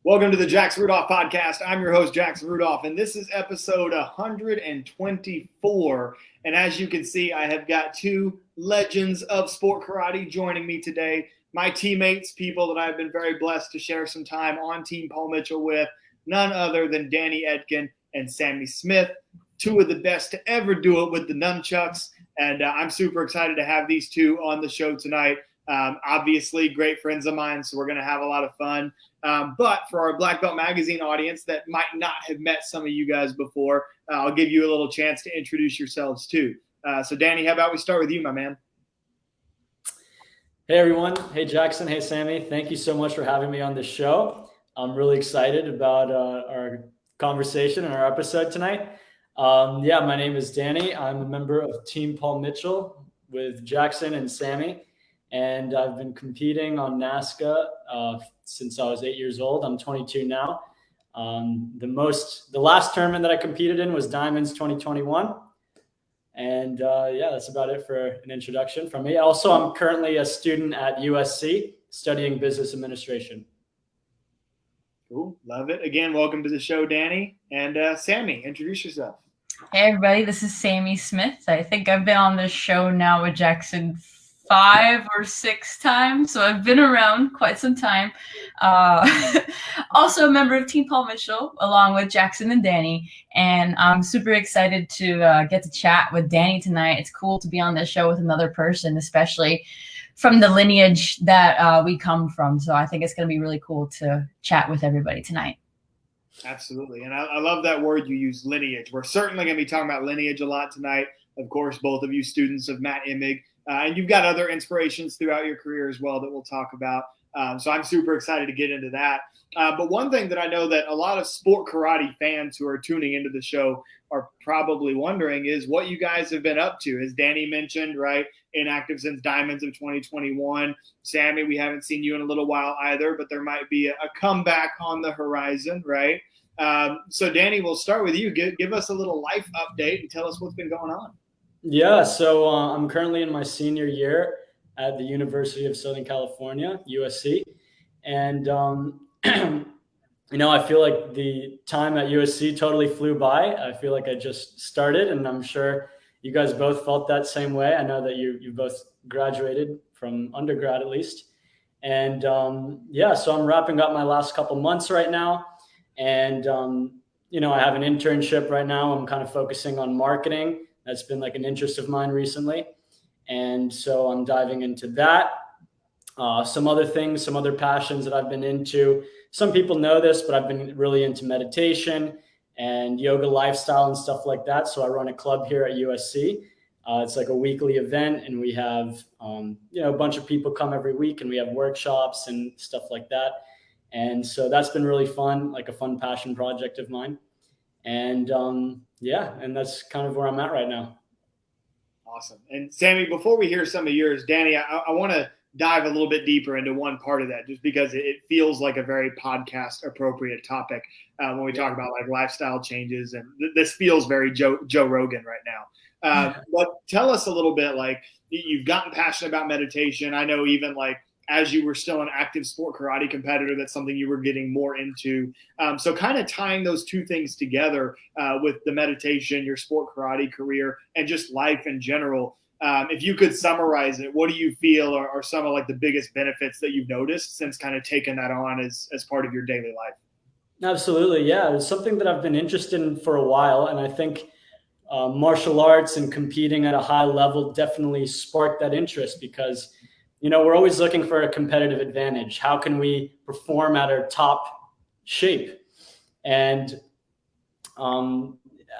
Welcome to the Jackson Rudolph Podcast. I'm your host, Jackson Rudolph, and this is episode 124. And as you can see, I have got two legends of sport karate joining me today. My teammates, people that I've been very blessed to share some time on Team Paul Mitchell with, none other than Danny Etkin and Sammy Smith, two of the best to ever do it with the nunchucks. And I'm super excited to have these two on the show tonight. Obviously, great friends of mine, so we're going to have a lot of fun. But for our Black Belt Magazine audience that might not have met some of you guys before, I'll give you a little chance to introduce yourselves too. So Danny, how about we start with you, my man? Hey, everyone. Hey, Jackson. Hey, Sammy. Thank you so much for having me on this show. I'm really excited about our conversation and our episode tonight. My name is Danny. I'm a member of Team Paul Mitchell with Jackson and Sammy. And I've been competing on NASCA since I was 8 years old. I'm 22 now. The last tournament that I competed in was Diamonds 2021. And that's about it for an introduction from me. Also, I'm currently a student at USC studying business administration. Cool. Love it. Again, welcome to the show, Danny. And Sammy, introduce yourself. Hey, everybody. This is Sammy Smith. I think I've been on this show now with Jackson 5 or 6 times, so I've been around quite some time. Also a member of Team Paul Mitchell, along with Jackson and Danny, and I'm super excited to get to chat with Danny tonight. It's cool to be on this show with another person, especially from the lineage that we come from, so I think it's going to be really cool to chat with everybody tonight. Absolutely, and I love that word you use, lineage. We're certainly going to be talking about lineage a lot tonight. Of course, both of you students of Matt Imig. And you've got other inspirations throughout your career as well that we'll talk about. So I'm super excited to get into that. But one thing that I know that a lot of sport karate fans who are tuning into the show are probably wondering is what you guys have been up to. As Danny mentioned, right, inactive since Diamonds of 2021. Sammy, we haven't seen you in a little while either, but there might be a comeback on the horizon, right? So Danny, we'll start with you. Give us a little life update and tell us what's been going on. Yeah, so I'm currently in my senior year at the University of Southern California, USC. And, I feel like the time at USC totally flew by. I feel like I just started, and I'm sure you guys both felt that same way. I know that you both graduated from undergrad at least. And, so I'm wrapping up my last couple months right now. And, I have an internship right now. I'm kind of focusing on marketing. That's been like an interest of mine recently. And so I'm diving into that. Some other things, some other passions that I've been into. Some people know this, but I've been really into meditation and yoga lifestyle and stuff like that. So I run a club here at USC. It's like a weekly event, and we have, a bunch of people come every week, and we have workshops and stuff like that. And so that's been really fun, like a fun passion project of mine. And and that's kind of where I'm at right now. Awesome. And Sammy, before we hear some of yours, Danny, I want to dive a little bit deeper into one part of that, just because it feels like a very podcast appropriate topic when we talk about like lifestyle changes. And this feels very Joe Rogan right now. But tell us a little bit, like you've gotten passionate about meditation. I know even like as you were still an active sport karate competitor, that's something you were getting more into. So kind of tying those two things together with the meditation, your sport karate career, and just life in general. If you could summarize it, what do you feel are some of like the biggest benefits that you've noticed since kind of taking that on as part of your daily life? Absolutely. Yeah. It's something that I've been interested in for a while. And I think martial arts and competing at a high level definitely sparked that interest because we're always looking for a competitive advantage. How can we perform at our top shape? And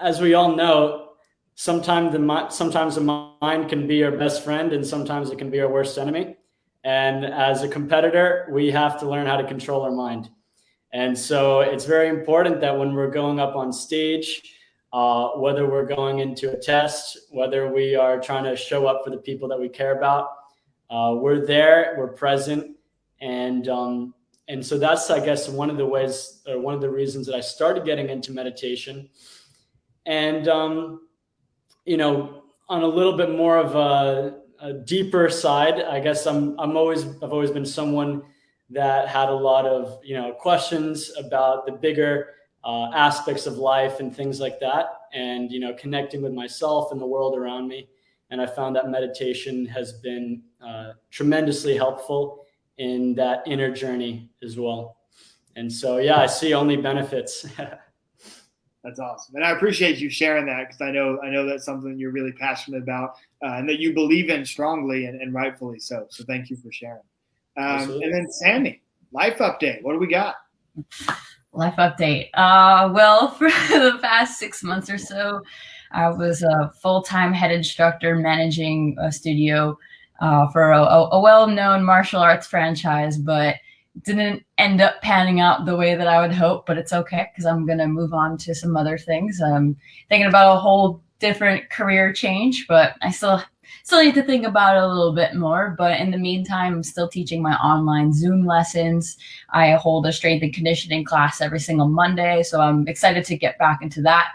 as we all know, sometimes the mind can be our best friend, and sometimes it can be our worst enemy. And as a competitor, we have to learn how to control our mind. And so it's very important that when we're going up on stage, whether we're going into a test, whether we are trying to show up for the people that we care about, we're there, we're present. And so that's, I guess, one of the ways, or one of the reasons that I started getting into meditation. And, on a little bit more of a deeper side, I guess I've always been someone that had a lot of, questions about the bigger aspects of life and things like that, and, connecting with myself and the world around me. And I found that meditation has been tremendously helpful in that inner journey as well. And so, yeah, I see only benefits. That's awesome. And I appreciate you sharing that, because I know that's something you're really passionate about and that you believe in strongly and rightfully so. So thank you for sharing. And then Sammy, life update. What do we got? Life update. Well, for the past 6 months or so, I was a full-time head instructor managing a studio for a well-known martial arts franchise, but didn't end up panning out the way that I would hope. But it's okay, because I'm going to move on to some other things. I'm thinking about a whole different career change, but I still need to think about it a little bit more. But in the meantime, I'm still teaching my online Zoom lessons. I hold a strength and conditioning class every single Monday, so I'm excited to get back into that.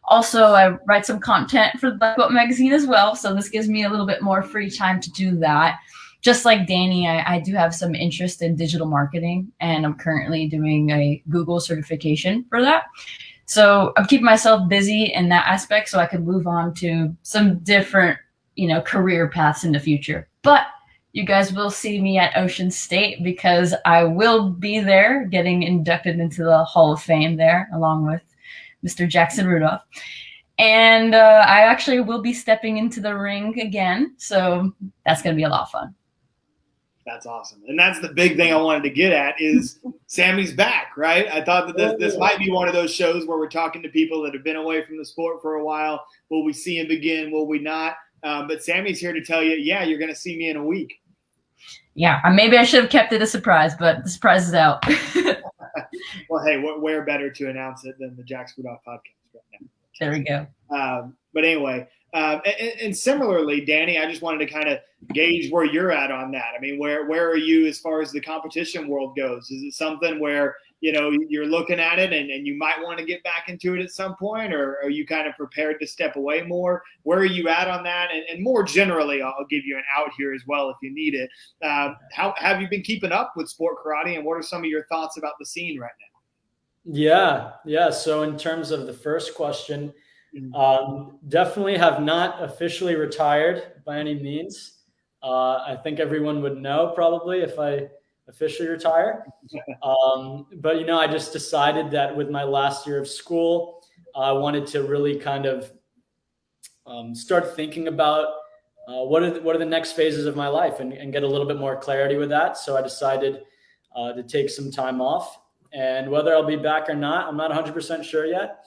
Also, I write some content for the Black Belt magazine as well, so this gives me a little bit more free time to do that. Just like Danny, I do have some interest in digital marketing, and I'm currently doing a Google certification for that. So I'm keeping myself busy in that aspect so I can move on to some different, career paths in the future. But you guys will see me at Ocean State, because I will be there getting inducted into the Hall of Fame there, along with Mr. Jackson Rudolph. And I actually will be stepping into the ring again. So that's going to be a lot of fun. That's awesome. And that's the big thing I wanted to get at is Sammy's back, right? I thought that this might be one of those shows where we're talking to people that have been away from the sport for a while. Will we see him again? Will we not? But Sammy's here to tell you, yeah, you're going to see me in a week. Yeah, maybe I should have kept it a surprise, but the surprise is out. Well, hey, where better to announce it than the Jackson Rudolph Podcast right now? There we go. But anyway, and similarly, Danny, I just wanted to kind of gauge where you're at on that. I mean, where are you as far as the competition world goes? Is it something where, you're looking at it and you might want to get back into it at some point, or are you kind of prepared to step away more? Where are you at on that? And more generally, I'll give you an out here as well if you need it. How have you been keeping up with sport karate, and what are some of your thoughts about the scene right now? Yeah. So in terms of the first question, definitely have not officially retired by any means. I think everyone would know probably if I officially retire. But, I just decided that with my last year of school, I wanted to really kind of start thinking about what are the next phases of my life and get a little bit more clarity with that. So I decided to take some time off, and whether I'll be back or not, I'm not 100% sure yet.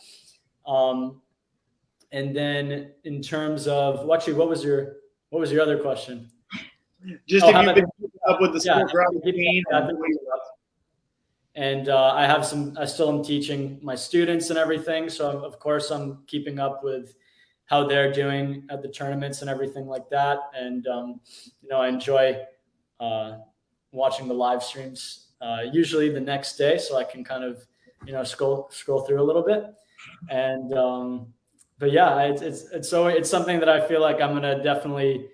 And then in terms of, what was your other question? Just if you've been keeping up with the sport karate scene. And I still am teaching my students and everything. So of course I'm keeping up with how they're doing at the tournaments and everything like that. And, I enjoy watching the live streams, usually the next day, so I can kind of, scroll through a little bit. And, but yeah, it's something that I feel like I'm going to definitely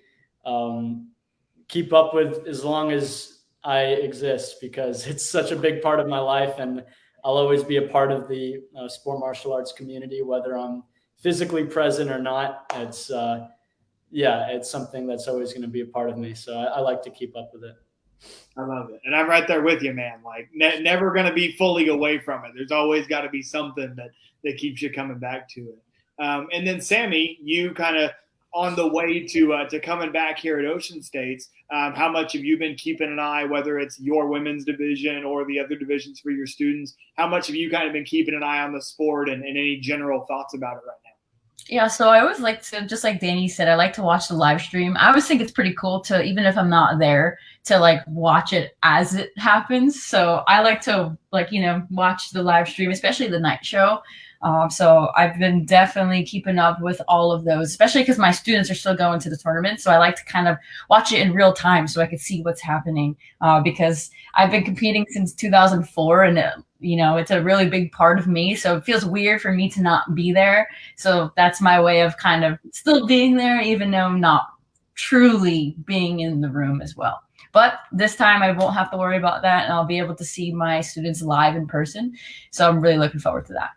keep up with as long as I exist, because it's such a big part of my life, and I'll always be a part of the sport martial arts community, whether I'm physically present or not. It's something that's always going to be a part of me. So I like to keep up with it. I love it. And I'm right there with you, man. Like never going to be fully away from it. There's always got to be something that keeps you coming back to it. And then Sammy, you kind of on the way to coming back here at Ocean States, how much have you been keeping an eye, whether it's your women's division or the other divisions for your students? How much have you kind of been keeping an eye on the sport and any general thoughts about it right now? Yeah, so I always like to, just like Danny said, I like to watch the live stream. I always think it's pretty cool to, even if I'm not there, to watch it as it happens. So I like to watch the live stream, especially the night show. So I've been definitely keeping up with all of those, especially because my students are still going to the tournament. So I like to kind of watch it in real time so I can see what's happening, because I've been competing since 2004 and, it's a really big part of me. So it feels weird for me to not be there. So that's my way of kind of still being there, even though I'm not truly being in the room as well. But this time I won't have to worry about that, and I'll be able to see my students live in person. So I'm really looking forward to that.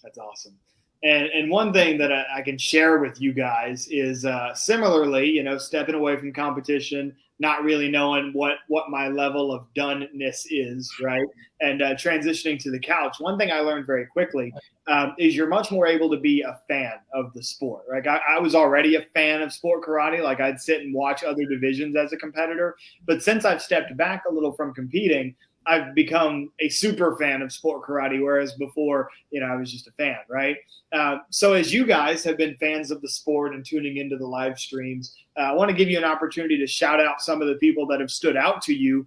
That's awesome. And one thing that I can share with you guys is similarly, stepping away from competition, not really knowing what my level of doneness is, right? And transitioning to the couch. One thing I learned very quickly is you're much more able to be a fan of the sport. Like I was already a fan of sport karate. Like I'd sit and watch other divisions as a competitor. But since I've stepped back a little from competing, I've become a super fan of sport karate, whereas before, I was just a fan, right? So as you guys have been fans of the sport and tuning into the live streams, I want to give you an opportunity to shout out some of the people that have stood out to you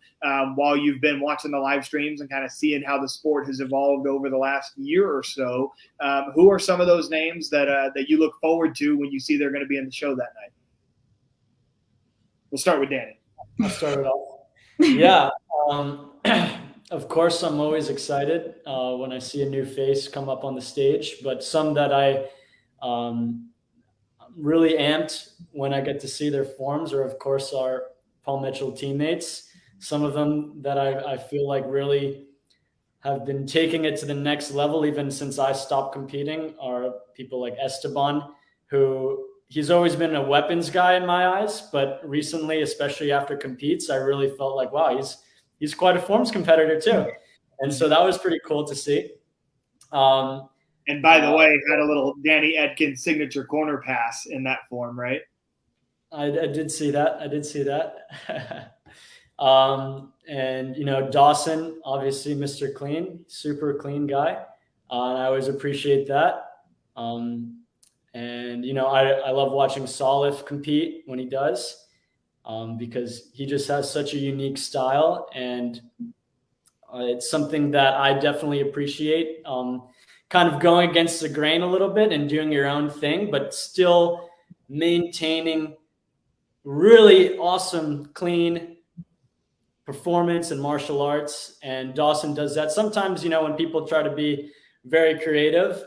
while you've been watching the live streams and kind of seeing how the sport has evolved over the last year or so. Who are some of those names that you look forward to when you see they're going to be in the show that night? We'll start with Danny. I'll start it off. Yeah. Of course, I'm always excited when I see a new face come up on the stage, but some that I really amped when I get to see their forms are, of course, our Paul Mitchell teammates. Some of them that I feel like really have been taking it to the next level, even since I stopped competing, are people like Esteban, who he's always been a weapons guy in my eyes, but recently, especially after competes, I really felt like, wow, he's quite a forms competitor too. And so that was pretty cool to see. And by the way, had a little Danny Etkin signature corner pass in that form, right? I did see that. And, Dawson, obviously Mr. Clean, super clean guy. And I always appreciate that. And, I love watching Salif compete when he does. Because he just has such a unique style, and it's something that I definitely appreciate. Kind of going against the grain a little bit and doing your own thing, but still maintaining really awesome, clean performance and martial arts. And Dawson does that. Sometimes, when people try to be very creative,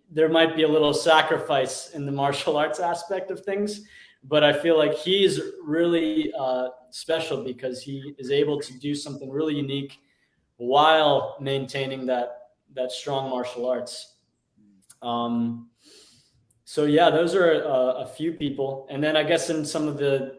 there might be a little sacrifice in the martial arts aspect of things. But I feel like he's really special because he is able to do something really unique while maintaining that strong martial arts. So yeah, those are a few people. And then I guess in some of the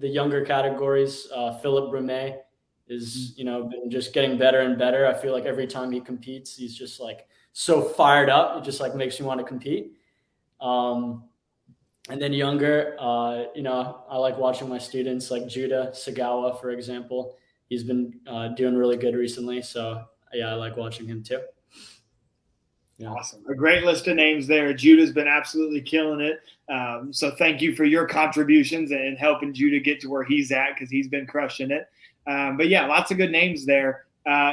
younger categories, Philip Brumet is, been just getting better and better. I feel like every time he competes, he's just like so fired up. It just like makes me want to compete. And then younger, I like watching my students like Judah Sagawa, for example. He's been doing really good recently. So, yeah, I like watching him too. Yeah. Awesome. A great list of names there. Judah's been absolutely killing it. So thank you for your contributions and helping Judah get to where he's at because he's been crushing it. But, yeah, lots of good names there.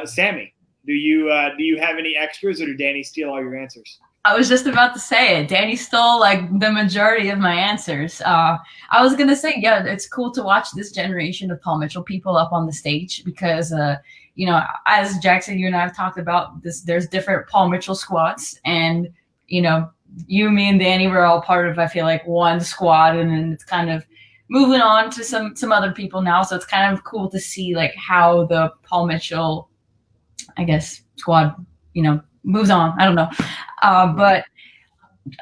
Sammy, do you have any extras or did Danny steal all your answers? I was just about to say it. Danny stole like the majority of my answers. I was going to say, yeah, it's cool to watch this generation of Paul Mitchell people up on the stage because, as Jackson, you and I have talked about this, there's different Paul Mitchell squads and, you, me and Danny were all part of, I feel like one squad and then it's kind of moving on to some other people now. So it's kind of cool to see like how the Paul Mitchell, I guess, squad, moves on. I don't know. But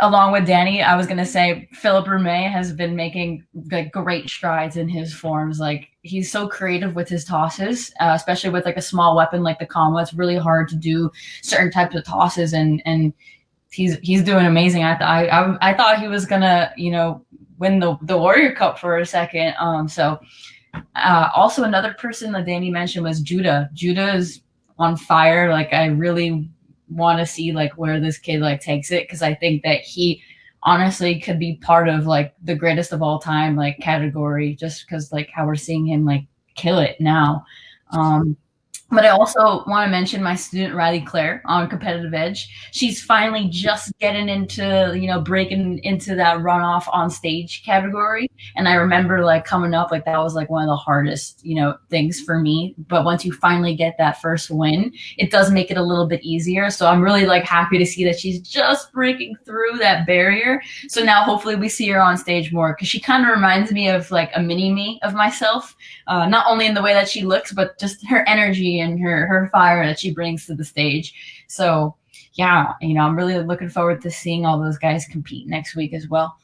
along with Danny, I was going to say Philip Brumet has been making like great strides in his forms. Like he's so creative with his tosses, especially with like a small weapon like the combo. It's really hard to do certain types of tosses and he's doing amazing. I thought he was going to, win the Warrior Cup for a second. Also another person that Danny mentioned was Judah. Judah is on fire. Like I really want to see like where this kid like takes it because I think that he honestly could be part of like the greatest of all time like category just because like how we're seeing him like kill it now. But I also want to mention my student Riley Claire on Competitive Edge. She's finally just getting into, breaking into that runoff on stage category. And I remember like coming up, like that was like one of the hardest, things for me. But once you finally get that first win, it does make it a little bit easier. So I'm really like happy to see that she's just breaking through that barrier. So now hopefully we see her on stage more, because she kind of reminds me of like a mini me of myself. Not only in the way that she looks, but just her energy and her fire that she brings to the stage. So yeah, I'm really looking forward to seeing all those guys compete next week as well.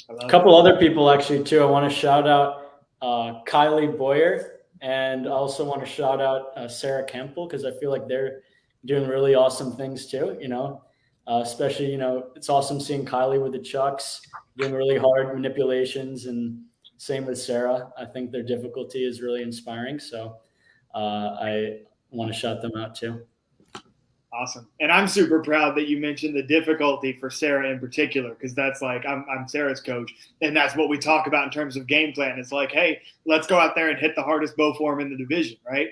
A couple other people actually too. I want to shout out Kylie Boyer, and I also want to shout out Sarah Campbell, because I feel like they're doing really awesome things too. Especially it's awesome seeing Kylie with the chucks doing really hard manipulations, and same with Sarah. I think their difficulty is really inspiring. So I want to shout them out too. Awesome. And I'm super proud that you mentioned the difficulty for Sarah in particular, because that's like, I'm Sarah's coach, and that's what we talk about in terms of game plan. It's like, hey, let's go out there and hit the hardest bow form in the division, right?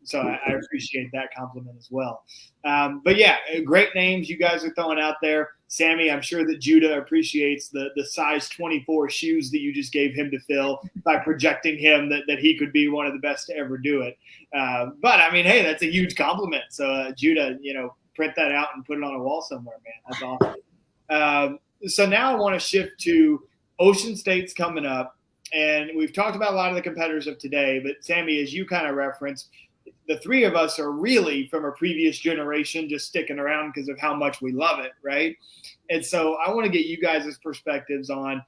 So I appreciate that compliment as well. But yeah, great names you guys are throwing out there. Sammy, I'm sure that Judah appreciates the size 24 shoes that you just gave him to fill by projecting him that he could be one of the best to ever do it. But I mean, hey, that's a huge compliment. So Judah, print that out and put it on a wall somewhere, man. That's awesome. So now I want to shift to Ocean State's coming up. And we've talked about a lot of the competitors of today, but Sammy, as you kind of referenced, the three of us are really from a previous generation, just sticking around because of how much we love it, right? And so I want to get you guys' perspectives on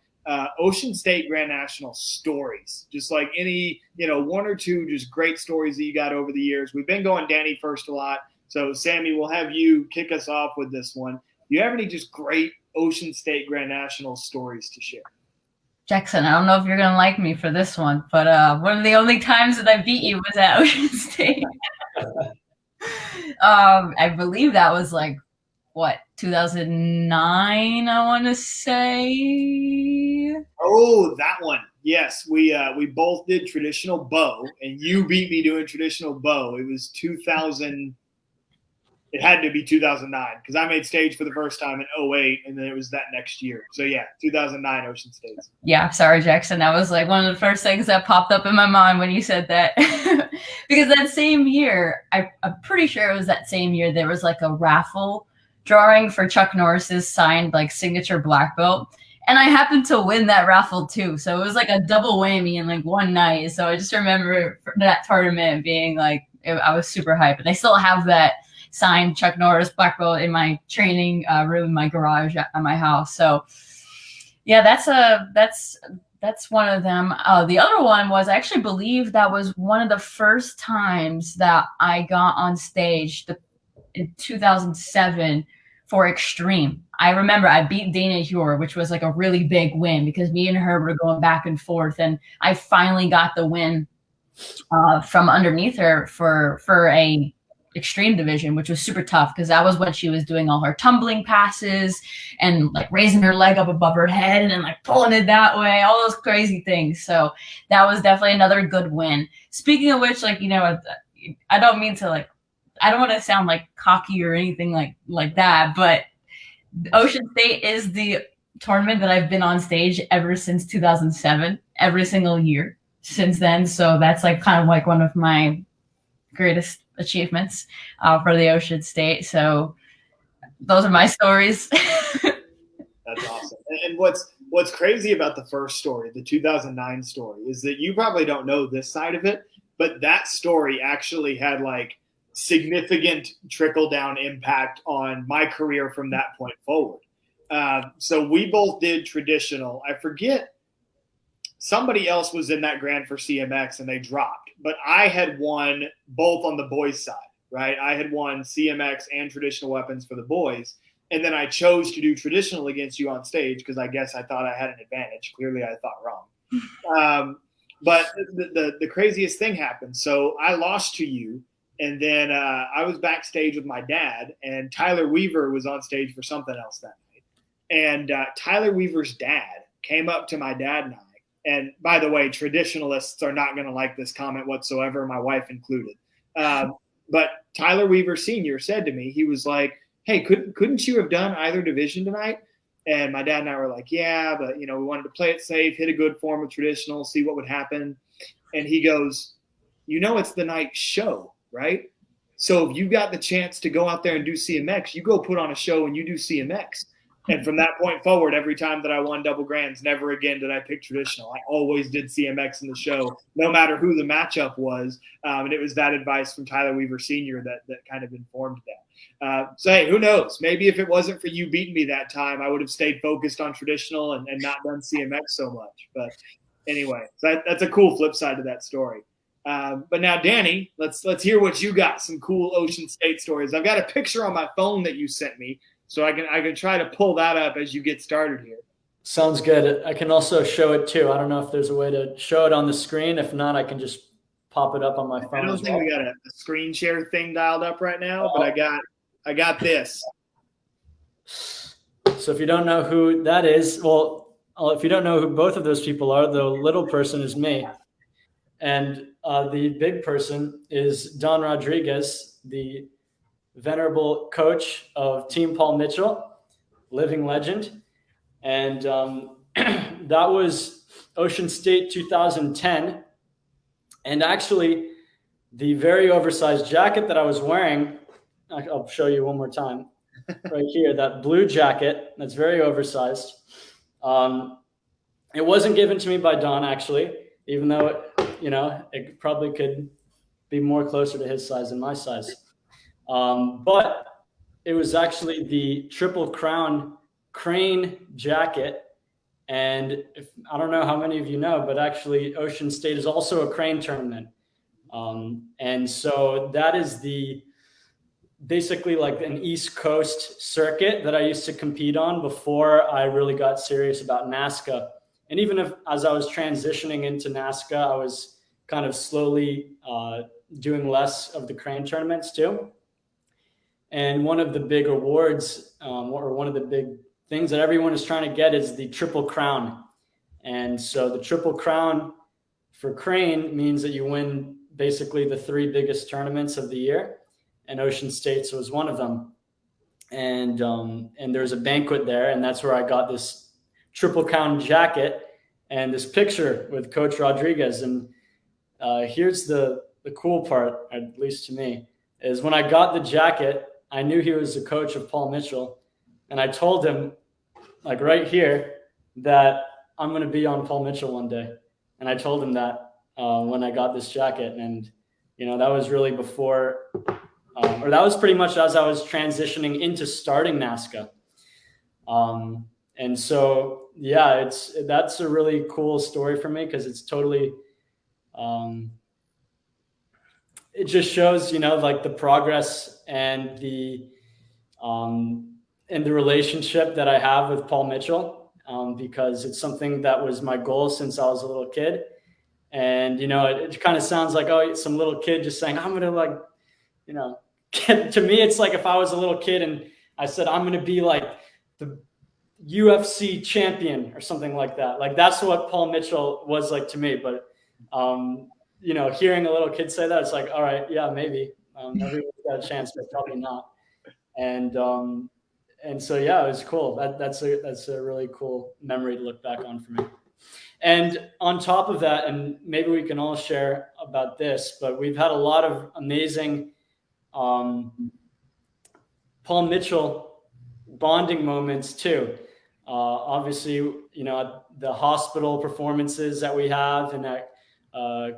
Ocean State Grand National stories, just like any, one or two just great stories that you got over the years. We've been going Danny first a lot. So Sammy, we'll have you kick us off with this one. Do you have any just great Ocean State Grand National stories to share? Jackson, I don't know if you're going to like me for this one, but one of the only times that I beat you was at Ocean State. I believe that was 2009, I want to say. Oh, that one. Yes, we both did traditional bow, and you beat me doing traditional bow. It was 2000. It had to be 2009, because I made stage for the first time in 2008, and then it was that next year. So, yeah, 2009 Ocean State. Yeah, sorry, Jackson. That was one of the first things that popped up in my mind when you said that. Because that same year, I'm pretty sure it was that same year, there was a raffle drawing for Chuck Norris's signed signature black belt. And I happened to win that raffle too. So it was a double whammy in one night. So I just remember that tournament being I was super hyped. And I still have that signed Chuck Norris black belt in my training room in my garage at my house. So yeah, that's one of them. The other one was, I actually believe that was one of the first times that I got on stage in 2007 for Extreme. I remember I beat Dana Hure, which was a really big win, because me and her were going back and forth, and I finally got the win from underneath her for a Extreme division, which was super tough, because that was when she was doing all her tumbling passes and raising her leg up above her head and then pulling it that way, all those crazy things. So that was definitely another good win. Speaking of which, I don't mean to I don't want to sound cocky or anything like that, but Ocean State is the tournament that I've been on stage ever since 2007, every single year since then. So that's kind of one of my greatest achievements for the Ocean State. So those are my stories. That's awesome. And what's crazy about the first story, the 2009 story, is that you probably don't know this side of it, but that story actually had significant trickle down impact on my career from that point forward. So we both did traditional. I forget, somebody else was in that grand for CMX and they dropped, but I had won both on the boys side, right? I had won CMX and traditional weapons for the boys. And then I chose to do traditional against you on stage, because I guess I thought I had an advantage. Clearly I thought wrong. But the craziest thing happened. So I lost to you. And then I was backstage with my dad, and Tyler Weaver was on stage for something else that night. And Tyler Weaver's dad came up to my dad and I. And by the way, traditionalists are not going to like this comment whatsoever, my wife included. But Tyler Weaver Sr. said to me, he was like, hey, couldn't you have done either division tonight? And my dad and I were like, yeah, but, we wanted to play it safe, hit a good form of traditional, see what would happen. And he goes, it's the night show, right? So if you got the chance to go out there and do CMX, you go put on a show and you do CMX. And from that point forward, every time that I won double grands, never again did I pick traditional. I always did CMX in the show, no matter who the matchup was. And it was that advice from Tyler Weaver Sr. that kind of informed that. So, hey, who knows? Maybe if it wasn't for you beating me that time, I would have stayed focused on traditional and not done CMX so much. But anyway, that's a cool flip side to that story. But now, Danny, let's hear what you got. Some cool Ocean State stories. I've got a picture on my phone that you sent me, so I can try to pull that up as you get started here. Sounds good. I can also show it too. I don't know if there's a way to show it on the screen. If not, I can just pop it up on my phone. I don't think we got a screen share thing dialed up right now, but I got this. So if you don't know who that is, well, if you don't know who both of those people are, the little person is me. And the big person is Don Rodriguez, the venerable coach of Team Paul Mitchell, living legend. And that was Ocean State 2010. And actually, the very oversized jacket that I was wearing, I'll show you one more time, right here, that blue jacket that's very oversized. It wasn't given to me by Don, actually, even though it probably could be more closer to his size than my size. But it was actually the Triple Crown crane jacket. And I don't know how many of you know, but actually Ocean State is also a crane tournament. And so that is basically like an East Coast circuit that I used to compete on before I really got serious about NASCA. And even as I was transitioning into NASCA, I was kind of slowly doing less of the crane tournaments too. And one of the big awards or one of the big things that everyone is trying to get is the Triple Crown. And so the Triple Crown for crane means that you win basically the 3 biggest tournaments of the year. And Ocean State was one of them. And there's a banquet there, and that's where I got this Triple Crown jacket and this picture with Coach Rodriguez. And here's the cool part, at least to me, is when I got the jacket, I knew he was the coach of Paul Mitchell. And I told him, like right here, that I'm going to be on Paul Mitchell one day. And I told him that when I got this jacket. And, that was really before, or that was pretty much as I was transitioning into starting NASCA. And so, yeah, that's a really cool story for me because it's totally, it just shows, like the progress and the relationship that I have with Paul Mitchell, because it's something that was my goal since I was a little kid. And, it kind of sounds like, oh, some little kid just saying, I'm going to to me, it's like if I was a little kid and I said, I'm going to be like the UFC champion or something like that. Like that's what Paul Mitchell was like to me. But, hearing a little kid say that, it's like, all right, yeah, maybe. Everyone's got a chance, but probably not. And so, yeah, it was cool. That's a really cool memory to look back on for me. And on top of that, and maybe we can all share about this, but we've had a lot of amazing Paul Mitchell bonding moments too. Obviously, the hospital performances that we have and at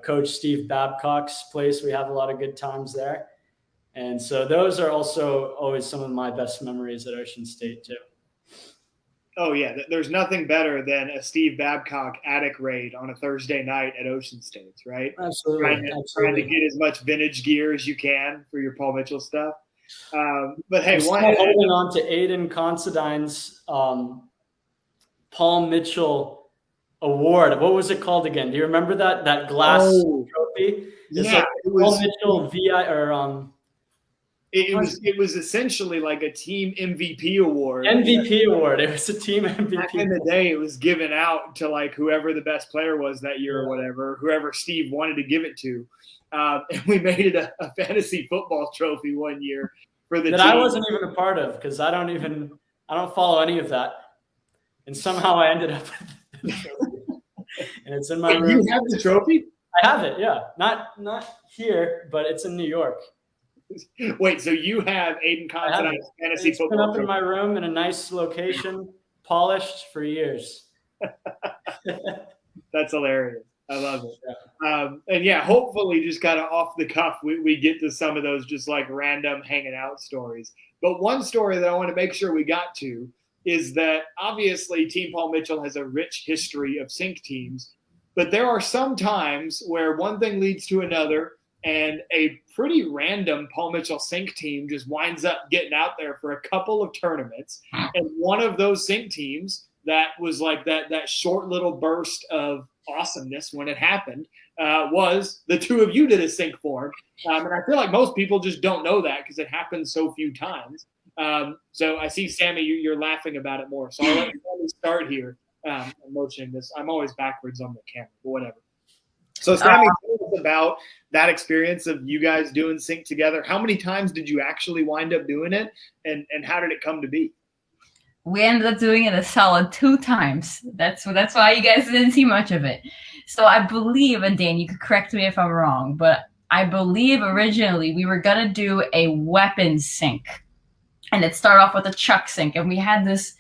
Coach Steve Babcock's place, we have a lot of good times there. And so those are also always some of my best memories at Ocean State too. Oh, yeah. There's nothing better than a Steve Babcock attic raid on a Thursday night at Ocean State, right? Absolutely. Trying to get as much vintage gear as you can for your Paul Mitchell stuff. But hey, holding on to Aiden Considine's Paul Mitchell award. What was it called again? Do you remember that glass trophy? It's yeah, like Paul Mitchell VI or It was essentially like a team MVP award. MVP award. It was a team MVP. Back in the day, it was given out to like whoever the best player was that year or whatever, whoever Steve wanted to give it to. And we made it a fantasy football trophy one year for the team. I wasn't even a part of because I don't follow any of that. And somehow I ended up with the trophy. And it's in my room. You have the trophy? I have it, yeah. Not here, but it's in New York. Wait, so you have Aiden Considine's fantasy it's football been up trophy. in my room in a nice location, polished for years. That's hilarious. I love it. Yeah. And yeah, hopefully just kind of off the cuff, we get to some of those just like random hanging out stories. But one story that I want to make sure we got to is that obviously Team Paul Mitchell has a rich history of sync teams, but there are some times where one thing leads to another and a pretty random Paul Mitchell sync team just winds up getting out there for a couple of tournaments. And one of those sync teams that was like that short little burst of awesomeness when it happened was the two of you did a sync form. And I feel like most people just don't know that because it happens so few times. So I see, Sammy, you're laughing about it more. So I'll let you start here. I'm motioning this. I'm always backwards on the camera, but whatever. So Sammy, tell us about that experience of you guys doing sync together. How many times did you actually wind up doing it, and how did it come to be? We ended up doing it a solid 2 times. That's why you guys didn't see much of it. So I believe, and Dan, you could correct me if I'm wrong, but I believe originally we were going to do a weapon sync. And it started off with a chuck sync. And we had this,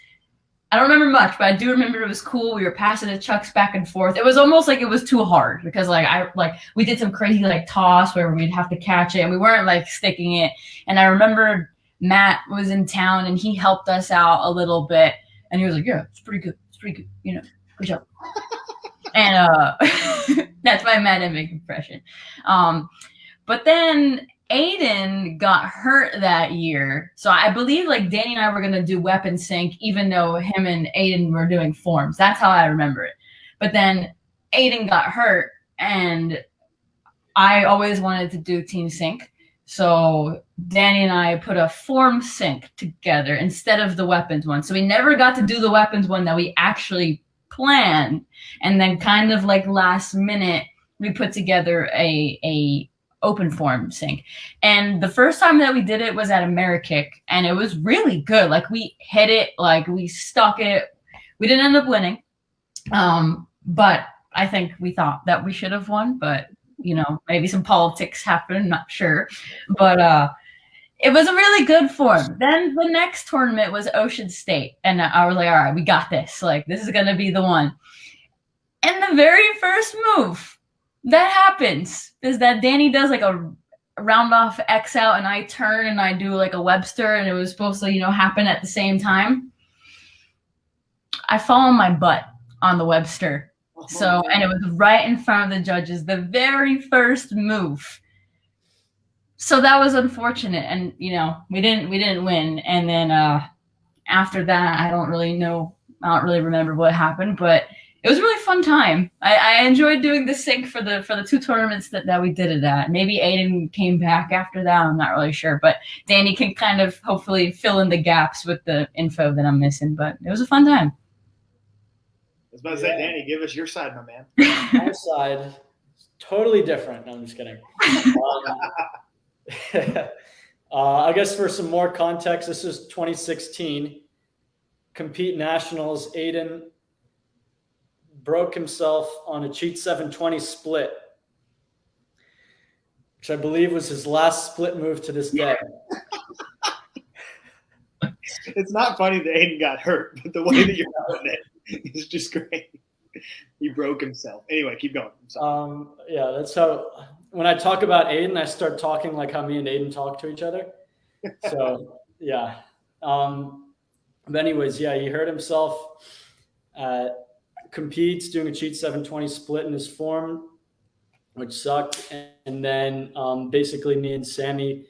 I don't remember much, but I do remember it was cool. We were passing the chucks back and forth. It was almost like it was too hard because we did some crazy like toss where we'd have to catch it and we weren't like sticking it. And I remember Matt was in town and he helped us out a little bit. And he was like, yeah, it's pretty good. It's pretty good. You know, good job. And that's my Matt Emick impression. But then Aiden got hurt that year. So I believe like Danny and I were going to do weapon sync, even though him and Aiden were doing forms. That's how I remember it. But then Aiden got hurt and I always wanted to do team sync. So Danny and I put a form sync together instead of the weapons one. So we never got to do the weapons one that we actually planned. And then kind of like last minute, we put together a open form sync. And the first time that we did it was at AmeriKick, and it was really good. Like we hit it, like we stuck it. We didn't end up winning. But I think we thought that we should have won, but you know, maybe some politics happened, not sure. But it was a really good form. Then the next tournament was Ocean State. And I was like, all right, we got this. Like, this is going to be the one. And the very first move that happens is that Danny does like a round off X out and I turn and I do like a Webster and it was supposed to, you know, happen at the same time. I fall on my butt on the Webster. So, and it was right in front of the judges, the very first move. So that was unfortunate. And, you know, we didn't win. And then after that, I don't really remember what happened, but it was a really fun time. I enjoyed doing the sync for the 2 tournaments that we did it at. Maybe Aiden came back after that. I'm not really sure, but Danny can kind of hopefully fill in the gaps with the info that I'm missing, but it was a fun time. I was about to say, Danny, give us your side, my man. My side, totally different. No, I'm just kidding. I guess for some more context, this is 2016. Compete Nationals. Aiden broke himself on a cheat 720 split, which I believe was his last split move to this day. It's not funny that Aiden got hurt, but the way that you're doing it is just great. He broke himself. Anyway, keep going. I'm sorry. Yeah, that's how when I talk about Aiden, I start talking like how me and Aiden talk to each other. So yeah. But anyways, yeah, he hurt himself. Competes doing a cheat 720 split in his form, which sucked. And then basically me and Sammy,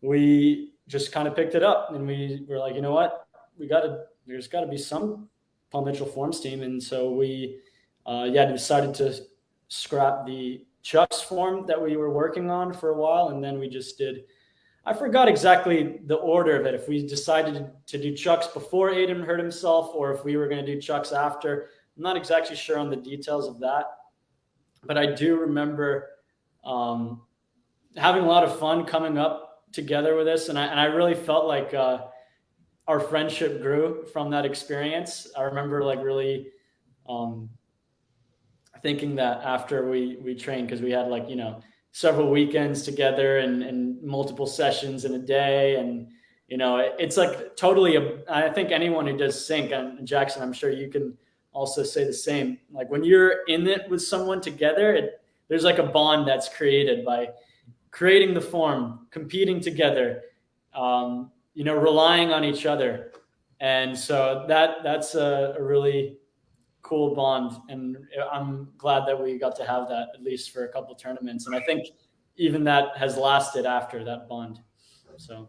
we just kind of picked it up and we were like, you know what, there's got to be some Paul Mitchell forms team. And so we decided to scrap the Chuck's form that we were working on for a while. And then we just did I forgot exactly the order of it. If we decided to do chucks before Aiden hurt himself, or if we were going to do chucks after. I'm not exactly sure on the details of that, but I do remember having a lot of fun coming up together with this. And I really felt like our friendship grew from that experience. I remember like really thinking that after we trained, because we had like, several weekends together and multiple sessions in a day. And, it's like totally, I think anyone who does sync, and Jackson, I'm sure you can also say the same. Like when you're in it with someone together, there's like a bond that's created by creating the form, competing together, relying on each other. And so that's a really cool bond. And I'm glad that we got to have that at least for a couple of tournaments. And I think even that has lasted after that bond. So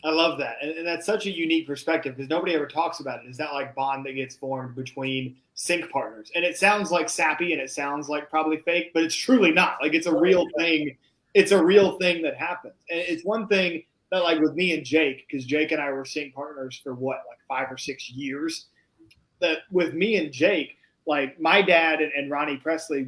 I love that. And that's such a unique perspective because nobody ever talks about it. Is that like bond that gets formed between sync partners? And it sounds like sappy and it sounds like probably fake, but it's truly not. Like it's a real thing. It's a real thing that happens. And it's one thing that like with me and Jake, because Jake and I were sync partners for like 5 or 6 years, that with me and Jake, like my dad and Ronnie Presley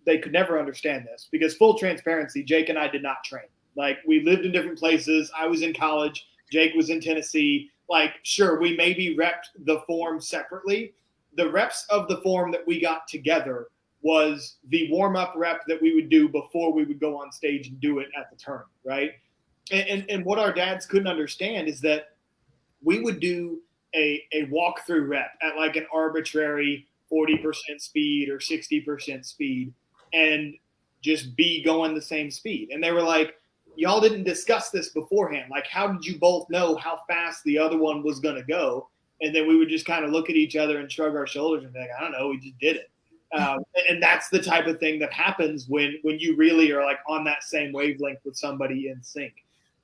they could never understand this because full transparency, Jake and I did not train. Like we lived in different places. I was in college. Jake was in Tennessee. Like, sure, we maybe repped the form separately. The reps of the form that we got together was the warm-up rep that we would do before we would go on stage and do it at the turn, right? And what our dads couldn't understand is that we would do a walkthrough rep at like an arbitrary 40% speed or 60% speed and just be going the same speed. And they were like, y'all didn't discuss this beforehand. Like, how did you both know how fast the other one was going to go? And then we would just kind of look at each other and shrug our shoulders and be like, I don't know, we just did it. And that's the type of thing that happens when you really are like on that same wavelength with somebody in sync.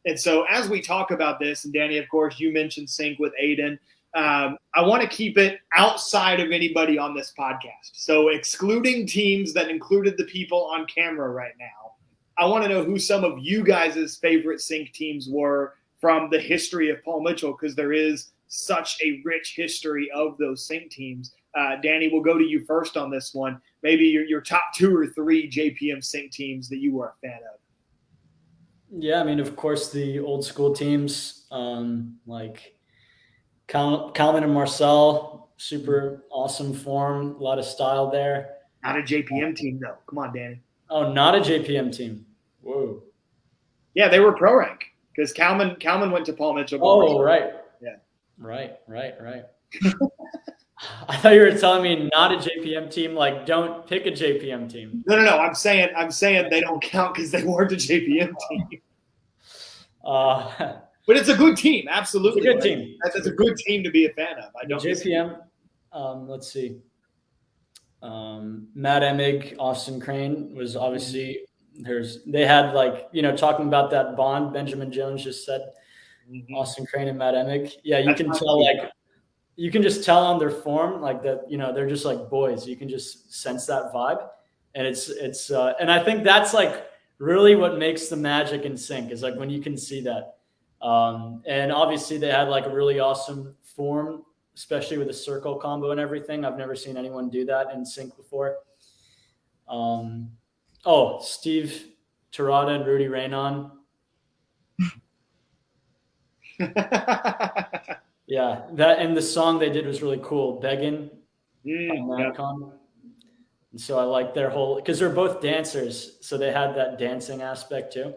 And so as we talk about this, and Danny, of course, you mentioned sync with Aiden. I want to keep it outside of anybody on this podcast. So excluding teams that included the people on camera right now, I want to know who some of you guys' favorite sync teams were from the history of Paul Mitchell, because there is such a rich history of those sync teams. Danny, we'll go to you first on this one. Maybe your top 2 or 3 JPM sync teams that you were a fan of. Yeah, I mean, of course, the old school teams like Kalman and Marcel, super awesome form, a lot of style there. Not a JPM team, though. Come on, Danny. Oh, not a JPM team. Whoa. Yeah, they were pro rank because Kalman went to Paul Mitchell. Oh, right. Yeah. Right. I thought you were telling me not a JPM team. Like, don't pick a JPM team. No. I'm saying they don't count because they weren't a JPM team. But it's a good team, absolutely. It's a good team. That's a good team to be a fan of. I don't JPM. Let's see. Matt Emig, Austin Crane was obviously they had like, talking about that bond Benjamin Jones just said, Austin Crane and Matt Emig. Yeah, you can just tell on their form like that, they're just like boys. You can just sense that vibe. And it's and I think that's like really what makes the magic in sync is like when you can see that. And obviously they had like a really awesome form, especially with the circle combo and everything. I've never seen anyone do that in sync before. Steve Terada and Rudy Raynon. Yeah, that and the song they did was really cool. Beggin' Madcon. And so I like their whole because they're both dancers, so they had that dancing aspect too,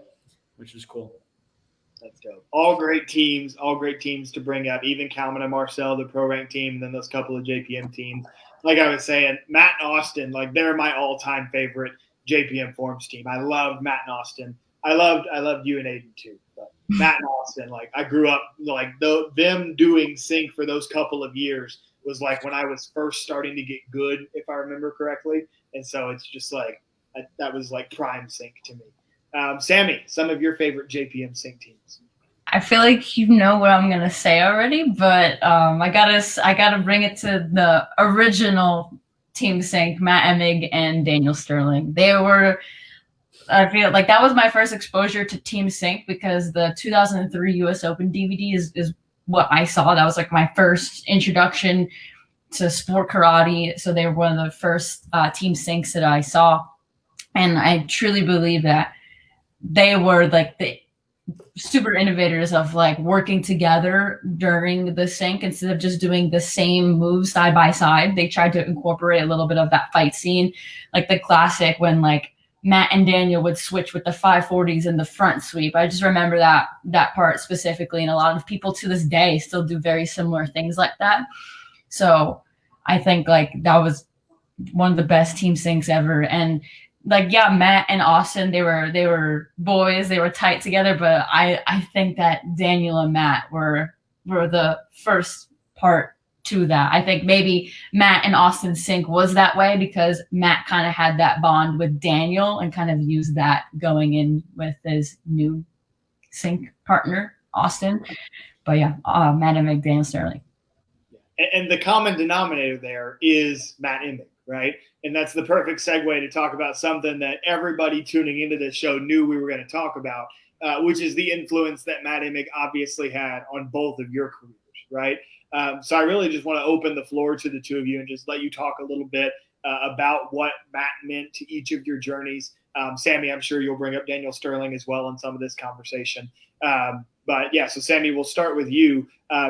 which was cool. That's dope. All great teams to bring up. Even Kalman and Marcel, the pro rank team, and then those couple of JPM teams. Like I was saying, Matt and Austin, like they're my all-time favorite JPM forms team. I loved Matt and Austin. I loved you and Aiden too. But Matt and Austin, like I grew up like them doing sync for those couple of years was like when I was first starting to get good, if I remember correctly. And so it's just like that was like prime sync to me. Sammy, some of your favorite JPM sync teams. I feel like you know what I'm gonna say already, but I gotta bring it to the original Team Sync, Matt Emig and Daniel Sterling. They were I feel like that was my first exposure to Team Sync, because the 2003 US Open DVD is what I saw. That was like my first introduction to sport karate. So they were one of the first Team Syncs that I saw. And I truly believe that they were like the super innovators of like working together during the sync instead of just doing the same moves side by side. They tried to incorporate a little bit of that fight scene, like the classic when like Matt and Daniel would switch with the 540s and the front sweep. I just remember that part specifically, and a lot of people to this day still do very similar things like that. So I think like that was one of the best Team Syncs ever. And like, yeah, Matt and Austin, they were boys, they were tight together, but I think that Daniel and Matt were the first part to that. I think maybe Matt and Austin sync was that way because Matt kind of had that bond with Daniel and kind of used that going in with his new sync partner, Austin. But yeah, Matt and Daniel Sterling. And the common denominator there is Matt Emick, right? And that's the perfect segue to talk about something that everybody tuning into this show knew we were going to talk about, which is the influence that Matt Emick obviously had on both of your careers, right? So I really just want to open the floor to the two of you and just let you talk a little bit about what Matt meant to each of your journeys. Sammy, I'm sure you'll bring up Daniel Sterling as well in some of this conversation. But yeah, so Sammy, we'll start with you.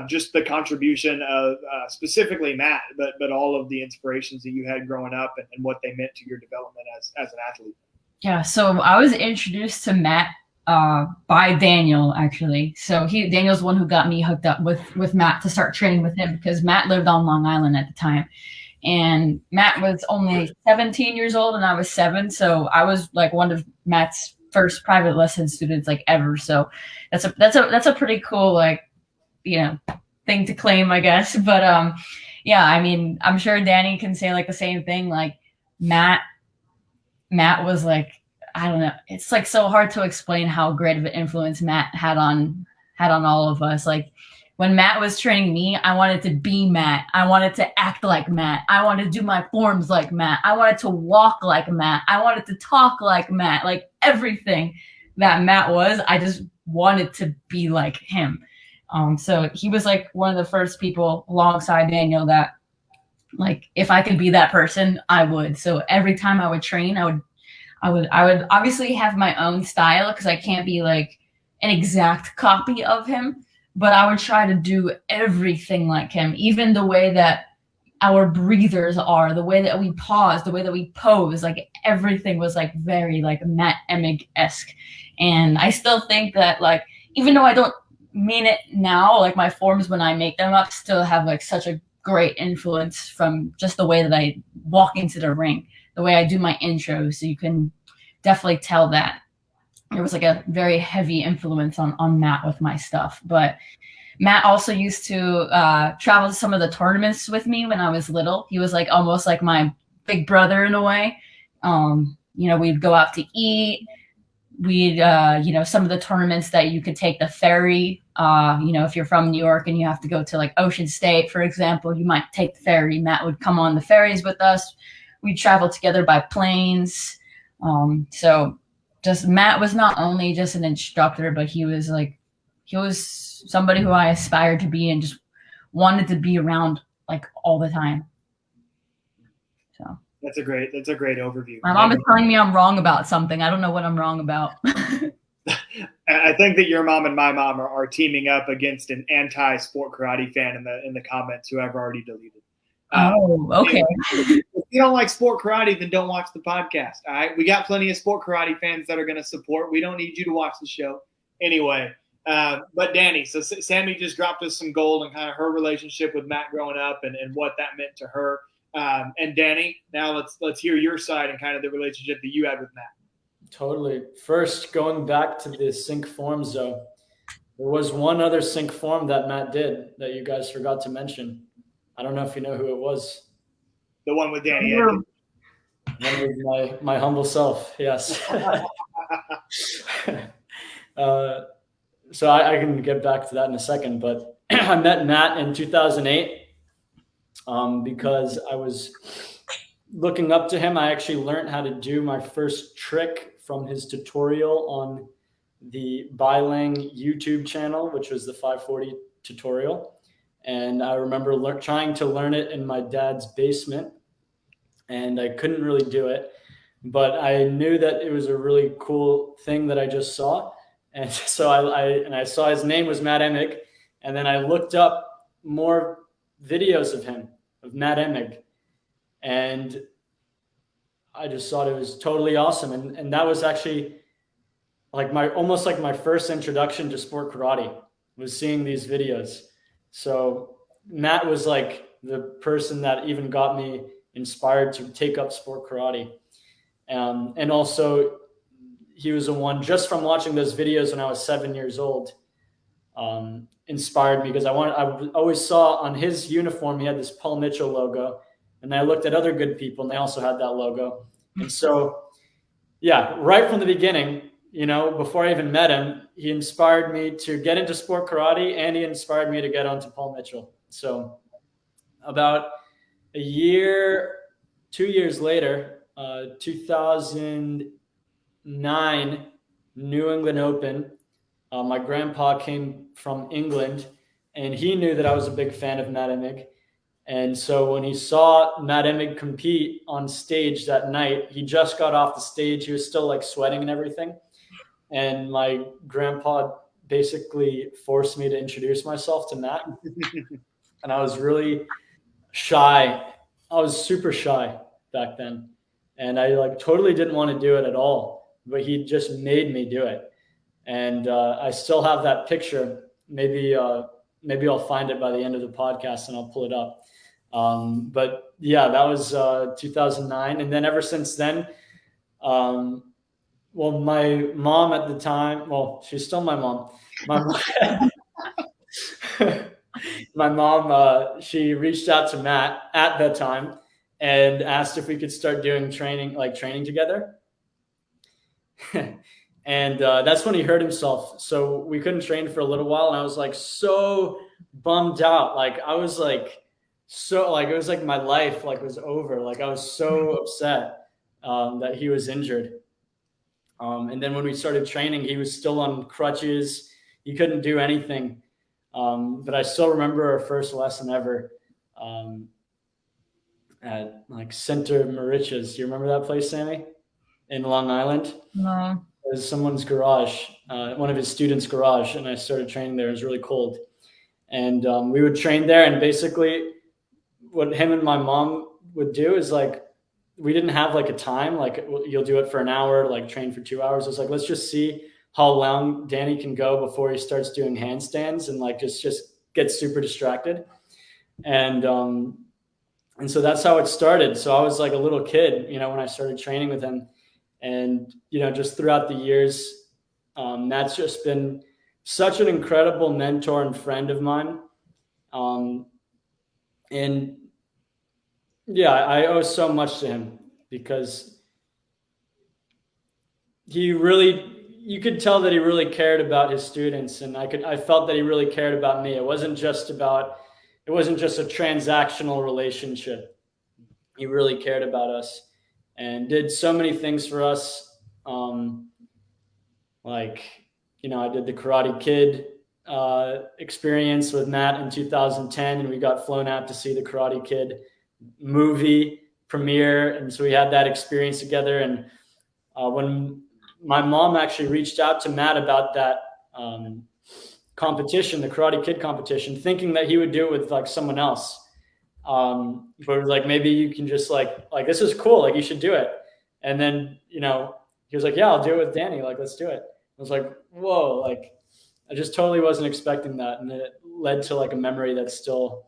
Just the contribution of specifically Matt, but all of the inspirations that you had growing up and what they meant to your development as an athlete. Yeah, so I was introduced to Matt by Daniel, actually. So Daniel's the one who got me hooked up with Matt to start training with him, because Matt lived on Long Island at the time. And Matt was only 17 years old and I was 7. So I was like one of Matt's first private lesson students like ever. So that's a pretty cool, like, thing to claim, I guess. But yeah, I mean, I'm sure Danny can say like the same thing. Like Matt was like, I don't know. It's like so hard to explain how great of an influence Matt had on all of us. Like when Matt was training me, I wanted to be Matt. I wanted to act like Matt. I wanted to do my forms like Matt. I wanted to walk like Matt. I wanted to talk like Matt. Like everything that Matt was, I just wanted to be like him. So he was like one of the first people alongside Daniel that, like, if I could be that person, I would. So every time I would train, I would obviously have my own style, because I can't be like an exact copy of him, but I would try to do everything like him, even the way that our breathers are, the way that we pause, the way that we pose, like everything was like very like Matt Emick-esque. And I still think that, like, even though I don't mean it now, like my forms when I make them up still have like such a great influence from just the way that I walk into the ring, the way I do my intros. So you can definitely tell that there was like a very heavy influence on Matt with my stuff. But Matt also used to travel to some of the tournaments with me when I was little. He was like almost like my big brother in a way. We'd go out to eat. We'd, some of the tournaments that you could take the ferry, if you're from New York and you have to go to like Ocean State, for example, you might take the ferry. Matt would come on the ferries with us. We'd travel together by planes. So just Matt was not only just an instructor, but he was somebody who I aspired to be and just wanted to be around like all the time. So. That's a great overview. My mom is telling me I'm wrong about something. I don't know what I'm wrong about. I think that your mom and my mom are teaming up against an anti-sport karate fan in the comments who I've already deleted. Okay. If you don't like sport karate, then don't watch the podcast. All right, we got plenty of sport karate fans that are going to support. We don't need you to watch the show anyway. But Danny, so Sammy just dropped us some gold on kind of her relationship with Matt growing up and what that meant to her. And Danny, now let's hear your side and kind of the relationship that you had with Matt. Totally. First, going back to the sync forms, though, there was one other sync form that Matt did that you guys forgot to mention. I don't know if you know who it was. The one with Danny. One with my humble self. Yes. So I can get back to that in a second, but I met Matt in 2008 because I was looking up to him. I actually learned how to do my first trick from his tutorial on the Bilang YouTube channel, which was the 540 tutorial. And I remember trying to learn it in my dad's basement, and I couldn't really do it. But I knew that it was a really cool thing that I just saw. And so I saw his name was Matt Emig. And then I looked up more videos of him, of Matt Emig. And I just thought it was totally awesome. And that was actually like almost like my first introduction to sport karate, was seeing these videos. So Matt was like the person that even got me inspired to take up sport karate. And also he was the one, just from watching those videos when I was 7 years old, inspired me, because I always saw on his uniform, he had this Paul Mitchell logo, and I looked at other good people and they also had that logo. And so, yeah, right from the beginning, before I even met him, he inspired me to get into sport karate, and he inspired me to get onto Paul Mitchell. So about 2 years later, 2009 New England Open. My grandpa came from England, and he knew that I was a big fan of Matt Emig. And so when he saw Matt Emig compete on stage that night, he just got off the stage. He was still like sweating and everything. And my grandpa basically forced me to introduce myself to Matt. And I was really shy. I was super shy back then. And I totally didn't want to do it at all, but he just made me do it. And I still have that picture. Maybe I'll find it by the end of the podcast and I'll pull it up. But yeah, that was 2009. And then ever since then, my mom at the time, she's still my mom. My mom, she reached out to Matt at that time and asked if we could start doing training together. And that's when he hurt himself. So we couldn't train for a little while. And I was so bummed out. I was it was like my life was over. I was so upset that he was injured. And then when we started training, he was still on crutches. He couldn't do anything. But I still remember our first lesson ever at Center Mauritius. Do you remember that place, Sammy? In Long Island? No. It was someone's garage, one of his students' garage, and I started training there. It was really cold. And we would train there, and basically what him and my mom would do is we didn't have a time, you'll do it for an hour, train for 2 hours. It's let's just see how long Danny can go before he starts doing handstands and just get super distracted. And so that's how it started. So I was a little kid, when I started training with him. And, just throughout the years, Matt's just been such an incredible mentor and friend of mine. And yeah, I owe so much to him, because you could tell that he really cared about his students. And I felt that he really cared about me. It wasn't just a transactional relationship. He really cared about us and did so many things for us. I did the Karate Kid experience with Matt in 2010, and we got flown out to see the Karate Kid movie premiere. And so we had that experience together. And when my mom actually reached out to Matt about that competition, the Karate Kid competition, thinking that he would do it with someone else. But it was maybe you can just this is cool. You should do it. And then, he was yeah, I'll do it with Danny. Let's do it. I was whoa, I just totally wasn't expecting that. And it led to a memory that's still,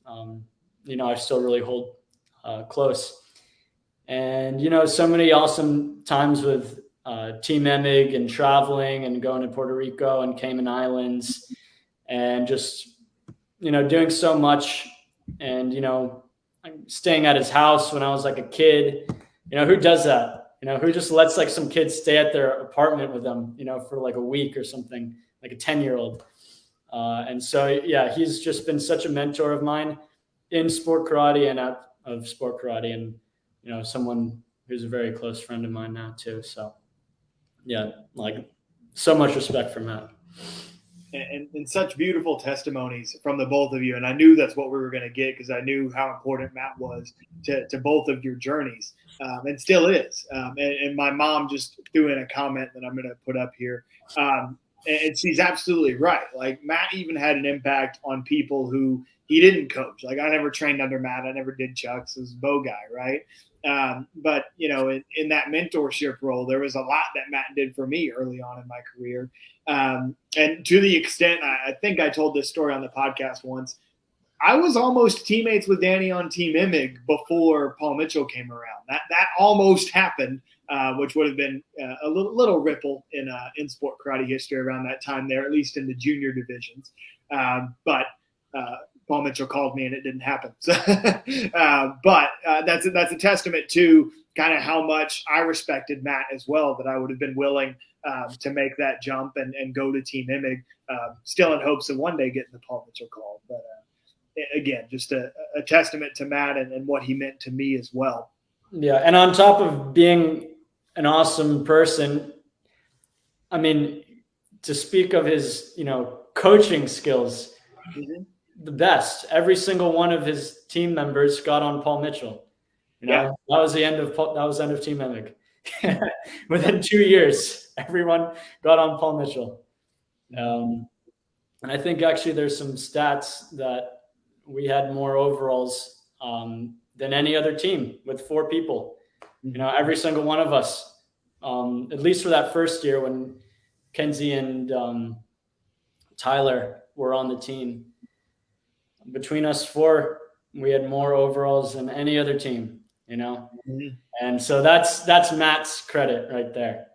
I still really hold close. And, so many awesome times with Team Emig and traveling and going to Puerto Rico and Cayman Islands and just, doing so much. And, staying at his house when I was a kid, who does that? Who just lets some kids stay at their apartment with them, for a week or something, a 10-year-old. And so, yeah, he's just been such a mentor of mine in sport karate and out of sport karate, and, someone who's a very close friend of mine now too. So, Yeah, like so much respect for Matt. And such beautiful testimonies from the both of you. And I knew that's what we were going to get because I knew how important Matt was to both of your journeys, and still is. And my mom just threw in a comment that I'm going to put up here. And she's absolutely right. Like, Matt even had an impact on people who he didn't coach. Like, I never trained under Matt. I never did Chuck's. It was a bow guy, right? But, you know, in that mentorship role, there was a lot that Matt did for me early on in my career. And to the extent, I think I told this story on the podcast once, I was almost teammates with Danny on Team Imig before Paul Mitchell came around. That almost happened, which would have been a little ripple in sport karate history around that time there, at least in the junior divisions. But Paul Mitchell called me and it didn't happen. So, but that's a testament to kind of how much I respected Matt as well, that I would have been willing to make that jump and go to Team Imig, still in hopes of one day getting the Paul Mitchell call. But again, just a testament to Matt and what he meant to me as well. Yeah, and on top of being an awesome person, I mean, to speak of his, coaching skills, the best. Every single one of his team members got on Paul Mitchell. That was the end of Team Imig. Within 2 years, everyone got on Paul Mitchell. And I think actually there's some stats that we had more overalls than any other team with 4 people. Every single one of us, at least for that first year when Kenzie and Tyler were on the team. Between us 4, we had more overalls than any other team, And so that's Matt's credit right there.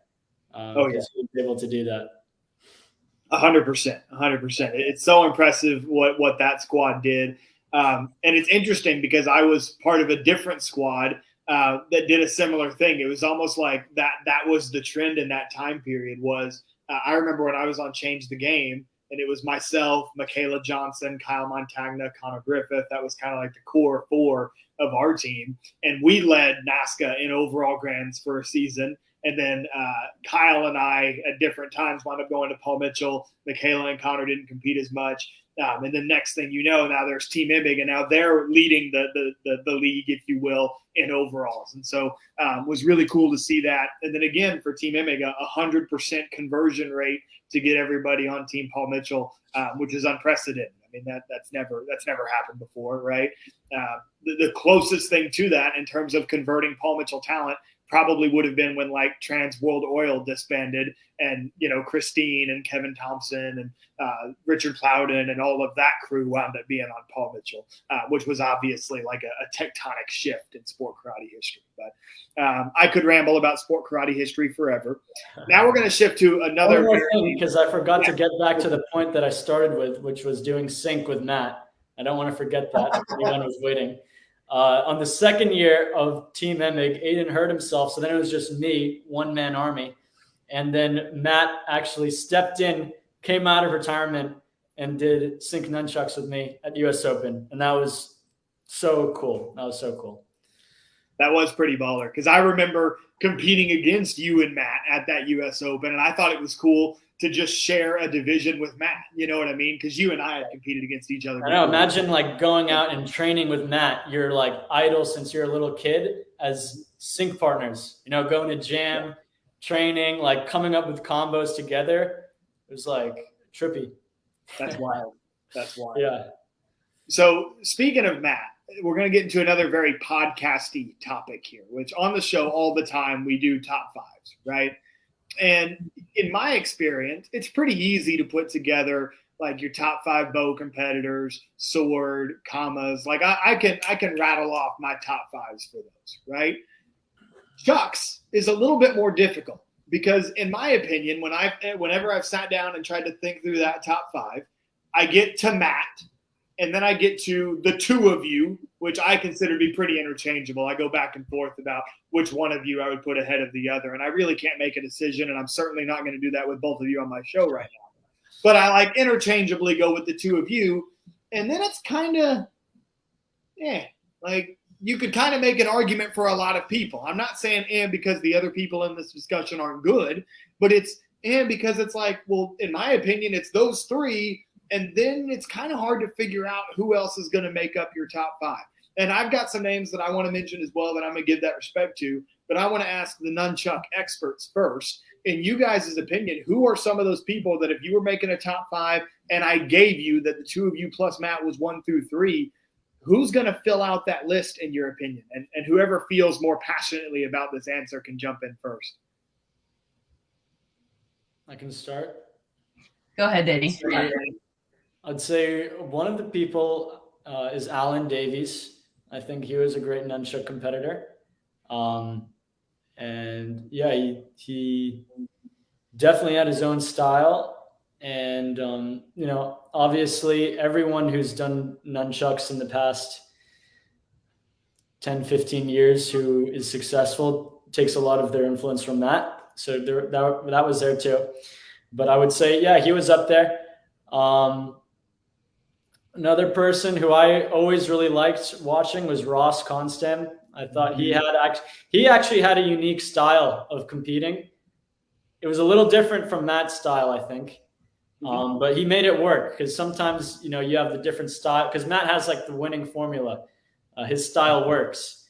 He was able to do that. 100%. It's so impressive what that squad did. And it's interesting because I was part of a different squad that did a similar thing. It was almost like that was the trend in that time period was I remember when I was on Change the Game, and it was myself, Michaela Johnson, Kyle Montagna, Connor Griffith. That was kind of like the core 4 of our team. And we led NASCA in overall grands for a season. And then Kyle and I at different times wound up going to Paul Mitchell. Michaela and Connor didn't compete as much. And then next thing you know, now there's Team Imig, and now they're leading the league, if you will, in overalls. And so it was really cool to see that. And then again, for Team Imig, 100% conversion rate to get everybody on Team Paul Mitchell, which is unprecedented. I mean, that's never happened before, right? The closest thing to that in terms of converting Paul Mitchell talent probably would have been when like Trans World Oil disbanded and, Christine and Kevin Thompson and Richard Plowden and all of that crew wound up being on Paul Mitchell, which was obviously like a tectonic shift in sport karate history. But I could ramble about sport karate history forever. Now we're going to shift to another thing, because I forgot to get back to the point that I started with, which was doing sync with Matt. I don't want to forget that. Anyone was waiting. On the second year of Team Imig, Aiden hurt himself. So then it was just me, one-man army. And then Matt actually stepped in, came out of retirement, and did sync nunchucks with me at US Open. And that was so cool. That was pretty baller because I remember competing against you and Matt at that US Open. And I thought it was cool to just share a division with Matt. You know what I mean? Because you and I had competed against each other. I know. Imagine like going out and training with Matt. You're like idol since you're a little kid as sync partners, going to jam, training, like coming up with combos together. It was like trippy. That's wild. Yeah. So speaking of Matt, we're going to get into another very podcasty topic here, which on the show all the time we do top 5s, right? And in my experience, it's pretty easy to put together like your top 5 bow competitors, sword, commas. Like I can rattle off my top 5s for those, right? Chuck's is a little bit more difficult because in my opinion, whenever I've sat down and tried to think through that top 5, I get to Matt, and then I get to the 2 of you, which I consider to be pretty interchangeable. I go back and forth about which one of you I would put ahead of the other, and I really can't make a decision, and I'm certainly not going to do that with both of you on my show right now. But I like interchangeably go with the 2 of you, and then it's kind of, like you could kind of make an argument for a lot of people. I'm not saying and because the other people in this discussion aren't good, but it's and because it's like, well, in my opinion, it's those three. And then it's kind of hard to figure out who else is going to make up your top five. And I've got some names that I want to mention as well that I'm going to give that respect to. But I want to ask the nunchuck experts first. In you guys' opinion, who are some of those people that if you were making a top five and I gave you that the two of you plus Matt was 1 through 3, who's going to fill out that list in your opinion? And whoever feels more passionately about this answer can jump in first. I can start. Go ahead, Danny. I'd say one of the people is Alan Davies. I think he was a great nunchuck competitor. And yeah, he definitely had his own style. And, obviously everyone who's done nunchucks in the past 10, 15 years who is successful takes a lot of their influence from that. So that was there too. But I would say, yeah, he was up there. Another person who I always really liked watching was Ross Constam. I thought he actually had a unique style of competing. It was a little different from Matt's style, I think. But he made it work because sometimes, you have the different style because Matt has like the winning formula. His style works.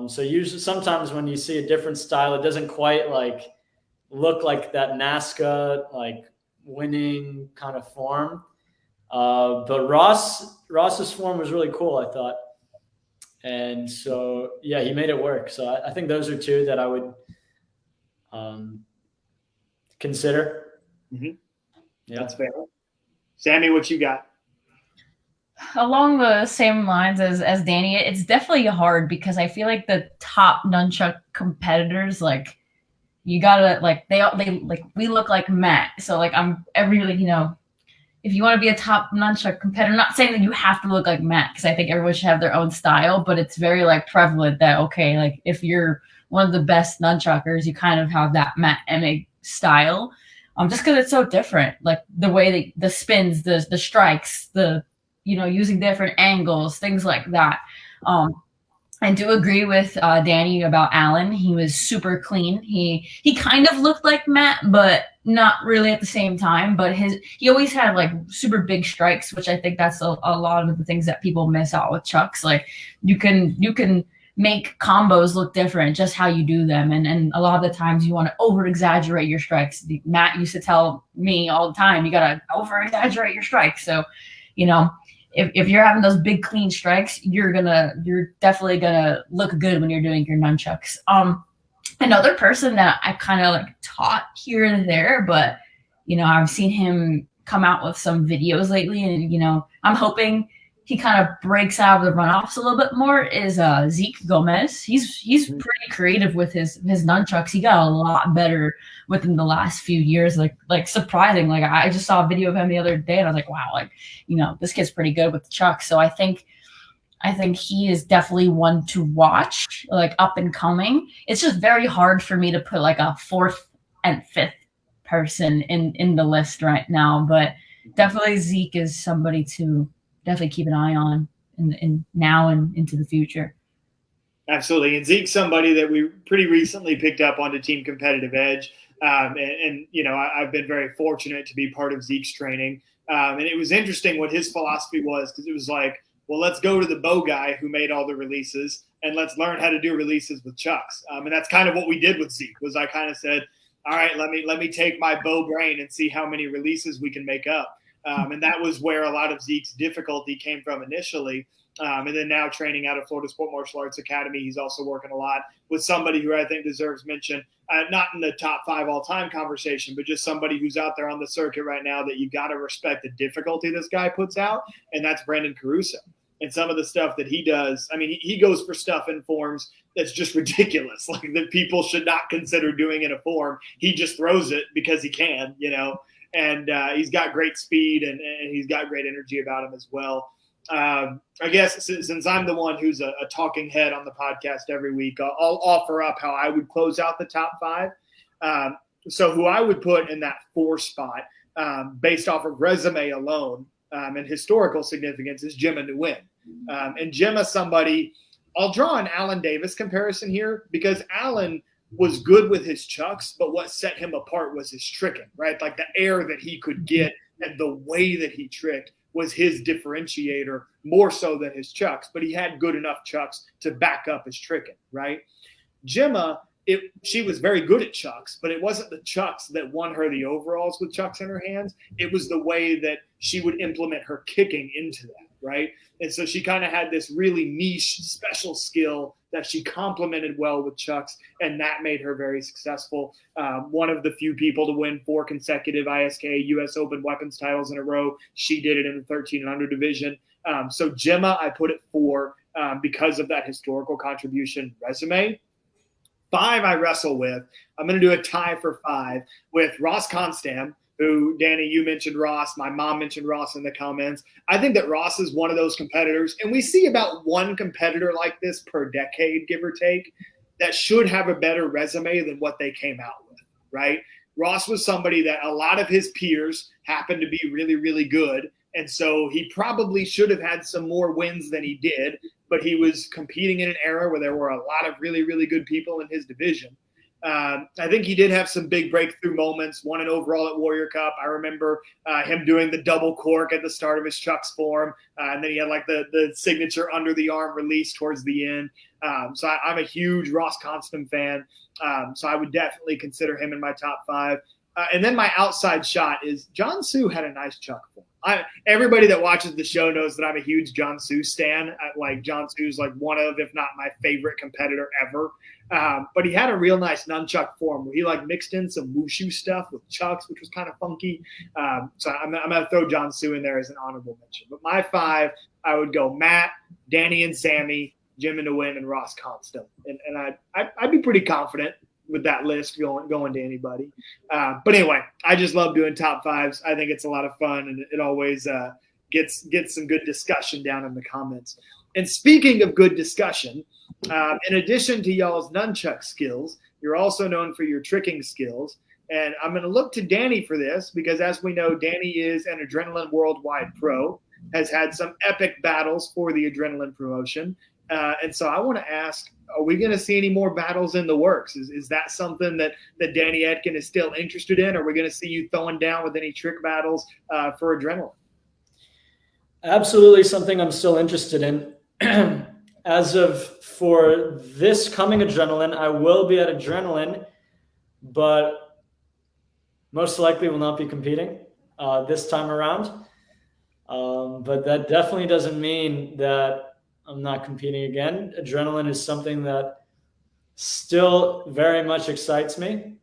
So usually sometimes when you see a different style, it doesn't quite like look like that NASCA, like winning kind of form. But Ross's form was really cool, I thought. And so, yeah, he made it work. So I think those are two that I would consider. Mm-hmm. Yeah. That's fair. Sammy, what you got? Along the same lines as Danny, it's definitely hard because I feel like the top nunchuck competitors, like you gotta like they like we look like Matt. So like if you want to be a top nunchuck competitor, not saying that you have to look like Matt, because I think everyone should have their own style, but it's very like prevalent that, okay, like if you're one of the best nunchuckers, you kind of have that Matt Emig style. Just because it's so different, like the way the spins, the strikes, using different angles, things like that. I do agree with Danny about Alan. He was super clean. He kind of looked like Matt, but not really at the same time. But he always had like super big strikes, which I think that's a lot of the things that people miss out with chucks. Like you can make combos look different, just how you do them. And a lot of the times you want to over exaggerate your strikes. Matt used to tell me all the time, you got to over exaggerate your strikes. So, if you're having those big clean strikes, you're definitely gonna look good when you're doing your nunchucks. Another person that I kind of like taught here and there, but I've seen him come out with some videos lately, and I'm hoping he kind of breaks out of the runoffs a little bit more. Is Zeke Gomez? He's pretty creative with his nunchucks. He got a lot better within the last few years. Like surprising. Like I just saw a video of him the other day, and I was like, wow, like this kid's pretty good with the chucks. So I think he is definitely one to watch, like up and coming. It's just very hard for me to put like a fourth and fifth person in the list right now, but definitely Zeke is somebody to definitely keep an eye on in now and into the future. Absolutely. And Zeke's somebody that we pretty recently picked up onto Team Competitive Edge. And I've been very fortunate to be part of Zeke's training. And it was interesting what his philosophy was, because it was like, well, let's go to the bow guy who made all the releases and let's learn how to do releases with chucks. And that's kind of what we did with Zeke. Was I kind of said, all right, let me take my bow brain and see how many releases we can make up. And that was where a lot of Zeke's difficulty came from initially. And then now training out of Florida Sport Martial Arts Academy, he's also working a lot with somebody who I think deserves mention, not in the top 5 all-time conversation, but just somebody who's out there on the circuit right now that you got to respect the difficulty this guy puts out, and that's Brandon Caruso. And some of the stuff that he does, I mean, he goes for stuff in forms that's just ridiculous, like that people should not consider doing in a form. He just throws it because he can, and he's got great speed and he's got great energy about him as well. I guess since I'm the one who's a talking head on the podcast every week, I'll offer up how I would close out the top 5. So who I would put in that 4 spot, based off of resume alone and historical significance, is Gemma Nguyen. And Gemma's somebody I'll draw an Allen Davis comparison here because Allen was good with his chucks, but what set him apart was his tricking, right? Like the air that he could get and the way that he tricked was his differentiator more so than his chucks, but he had good enough chucks to back up his tricking, right? Gemma, she was very good at chucks, but it wasn't the chucks that won her the overalls with chucks in her hands. It was the way that she would implement her kicking into that, right? And so she kind of had this really niche, special skill that she complemented well with chucks, and that made her very successful. One of the few people to win 4 consecutive ISK U.S. Open weapons titles in a row. She did it in the 13 and under division. So Gemma, I put it 4 because of that historical contribution resume. 5 I wrestle with. I'm going to do a tie for 5 with Ross Constam, who, Danny, you mentioned Ross. My mom mentioned Ross in the comments. I think that Ross is one of those competitors, and we see about one competitor like this per decade, give or take, that should have a better resume than what they came out with, right? Ross was somebody that a lot of his peers happened to be really, really good, and so he probably should have had some more wins than he did, but he was competing in an era where there were a lot of really, really good people in his division. I think he did have some big breakthrough moments, won an overall at Warrior Cup. I remember him doing the double cork at the start of his chucks form, and then he had like the signature under the arm release towards the end. So I'm a huge Ross Constam fan, so I would definitely consider him in my top 5. And then my outside shot is John Sue had a nice chuck form. Everybody that watches the show knows that I'm a huge John Sue stan. Like John Sue's like one of, if not my favorite competitor ever. But he had a real nice nunchuck form where he like mixed in some wushu stuff with chucks, which was kind of funky. So I'm going to throw John Sue in there as an honorable mention. But my 5, I would go Matt, Danny and Sammy, Jim and DeWin, and Ross Constam. And I'd be pretty confident with that list going to anybody. But anyway, I just love doing top 5s. I think it's a lot of fun, and it always gets some good discussion down in the comments. And speaking of good discussion, in addition to y'all's nunchuck skills, you're also known for your tricking skills. And I'm going to look to Danny for this because, as we know, Danny is an Adrenaline Worldwide Pro, has had some epic battles for the Adrenaline promotion. And so I want to ask, are we going to see any more battles in the works? Is that something that Danny Etkin is still interested in? Or are we going to see you throwing down with any trick battles for Adrenaline? Absolutely something I'm still interested in. As of for this coming Adrenaline, I will be at Adrenaline, but most likely will not be competing this time around. But that definitely doesn't mean that I'm not competing again. Adrenaline is something that still very much excites me.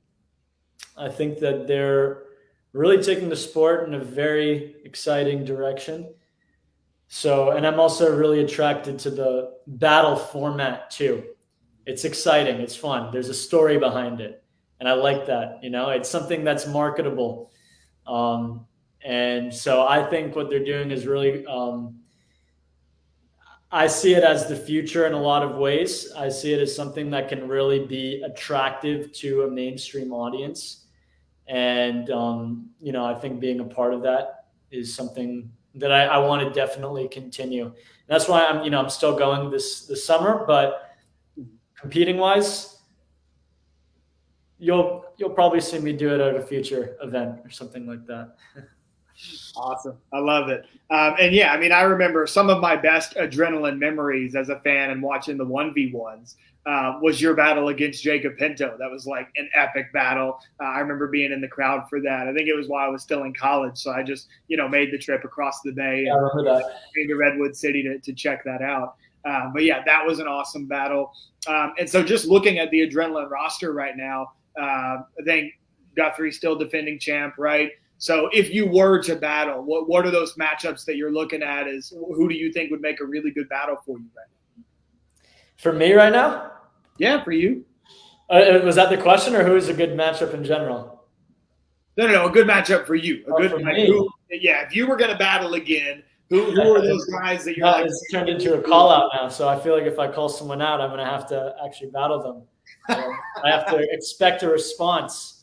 I think that they're really taking the sport in a very exciting direction. So, and I'm also really attracted to the battle format too. It's exciting. It's fun. There's a story behind it. And I like that, it's something that's marketable. And so I think what they're doing is really, I see it as the future in a lot of ways. I see it as something that can really be attractive to a mainstream audience. And, I think being a part of that is something that I want to definitely continue. And that's why I'm still going this summer, but competing wise, you'll probably see me do it at a future event or something like that. Awesome. I love it. And yeah, I remember some of my best Adrenaline memories as a fan and watching the 1v1s was your battle against Jacob Pinto. That was like an epic battle. I remember being in the crowd for that. I think it was while I was still in college. So I just, made the trip across the bay and came to Redwood City to check that out. But yeah, that was an awesome battle. And so just looking at the Adrenaline roster right now, I think Guthrie's still defending champ, right? So if you were to battle, what are those matchups that you're looking at? Who do you think would make a really good battle for you right now? For me right now? Yeah, for you. Was that the question, or who is a good matchup in general? No, a good matchup for you. If you were going to battle again, who are those guys that you're like? It's turned into a call out now, so I feel like if I call someone out, I'm going to have to actually battle them. I have to expect a response.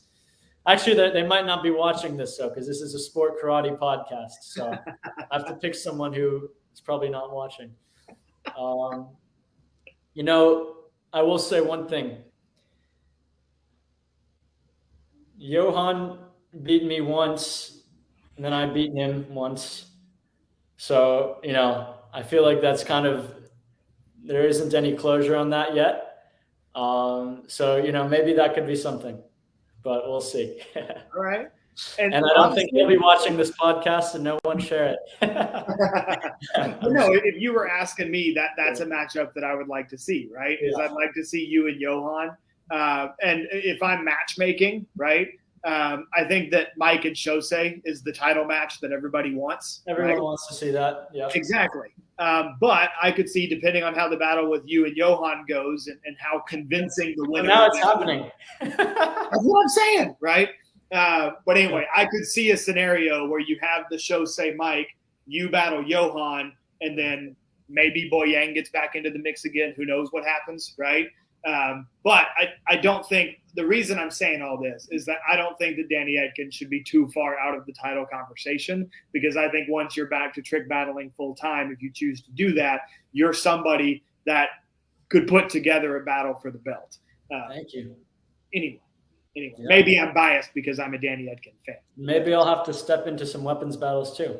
Actually, they might not be watching this, though, because this is a sport karate podcast. So I have to pick someone who is probably not watching. I will say one thing. Johan beat me once, and then I beat him once. So, I feel like that's there isn't any closure on that yet. So, maybe that could be something, but we'll see. All right. And I don't think he'll be watching this podcast, and no one share it. No, if you were asking me, that's a matchup that I would like to see, right? I'd like to see you and Johan. And if I'm matchmaking, right, I think that Mike and Shosei is the title match that everybody wants. Everyone wants to see that. Yeah, exactly. But I could see, depending on how the battle with you and Johan goes and how convincing the winner. Now it's happening. That's what I'm saying, right? But anyway, I could see a scenario where you have the Shosei Mike, you battle Johan, and then maybe Boyang gets back into the mix again. Who knows what happens, right? But I don't think – the reason I'm saying all this is that I don't think that Danny Etkin should be too far out of the title conversation, because I think once you're back to trick battling full time, if you choose to do that, you're somebody that could put together a battle for the belt. Thank you. Anyway, maybe I'm biased because I'm a Danny Etkin fan. Maybe I'll have to step into some weapons battles too.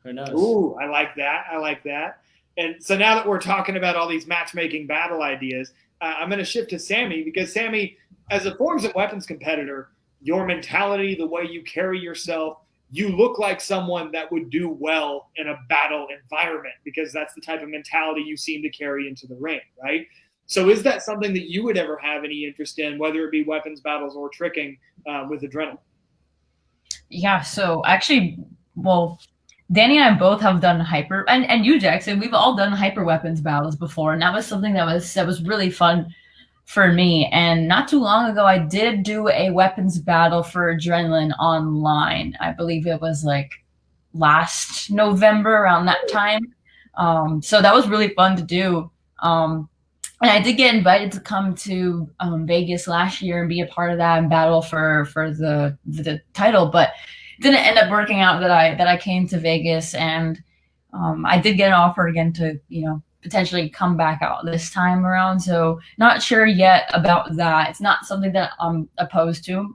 Who knows? Ooh, I like that. And so now that we're talking about all these matchmaking battle ideas, I'm going to shift to Sammy, because Sammy, as a forms and weapons competitor, your mentality, the way you carry yourself, you look like someone that would do well in a battle environment, because that's the type of mentality you seem to carry into the ring, right? So is that something that you would ever have any interest in, whether it be weapons battles or tricking with adrenaline? Yeah, so actually, Danny and I both have done hyper, and you, Jackson, we've all done hyper weapons battles before, and that was something that was really fun for me. And not too long ago, I did do a weapons battle for adrenaline online. I believe it was like last November, around that time. So that was really fun to do. And I did get invited to come to Vegas last year and be a part of that and battle for the title, but didn't end up working out that I came to Vegas, and I did get an offer again to potentially come back out this time around. So not sure yet about that. It's not something that I'm opposed to.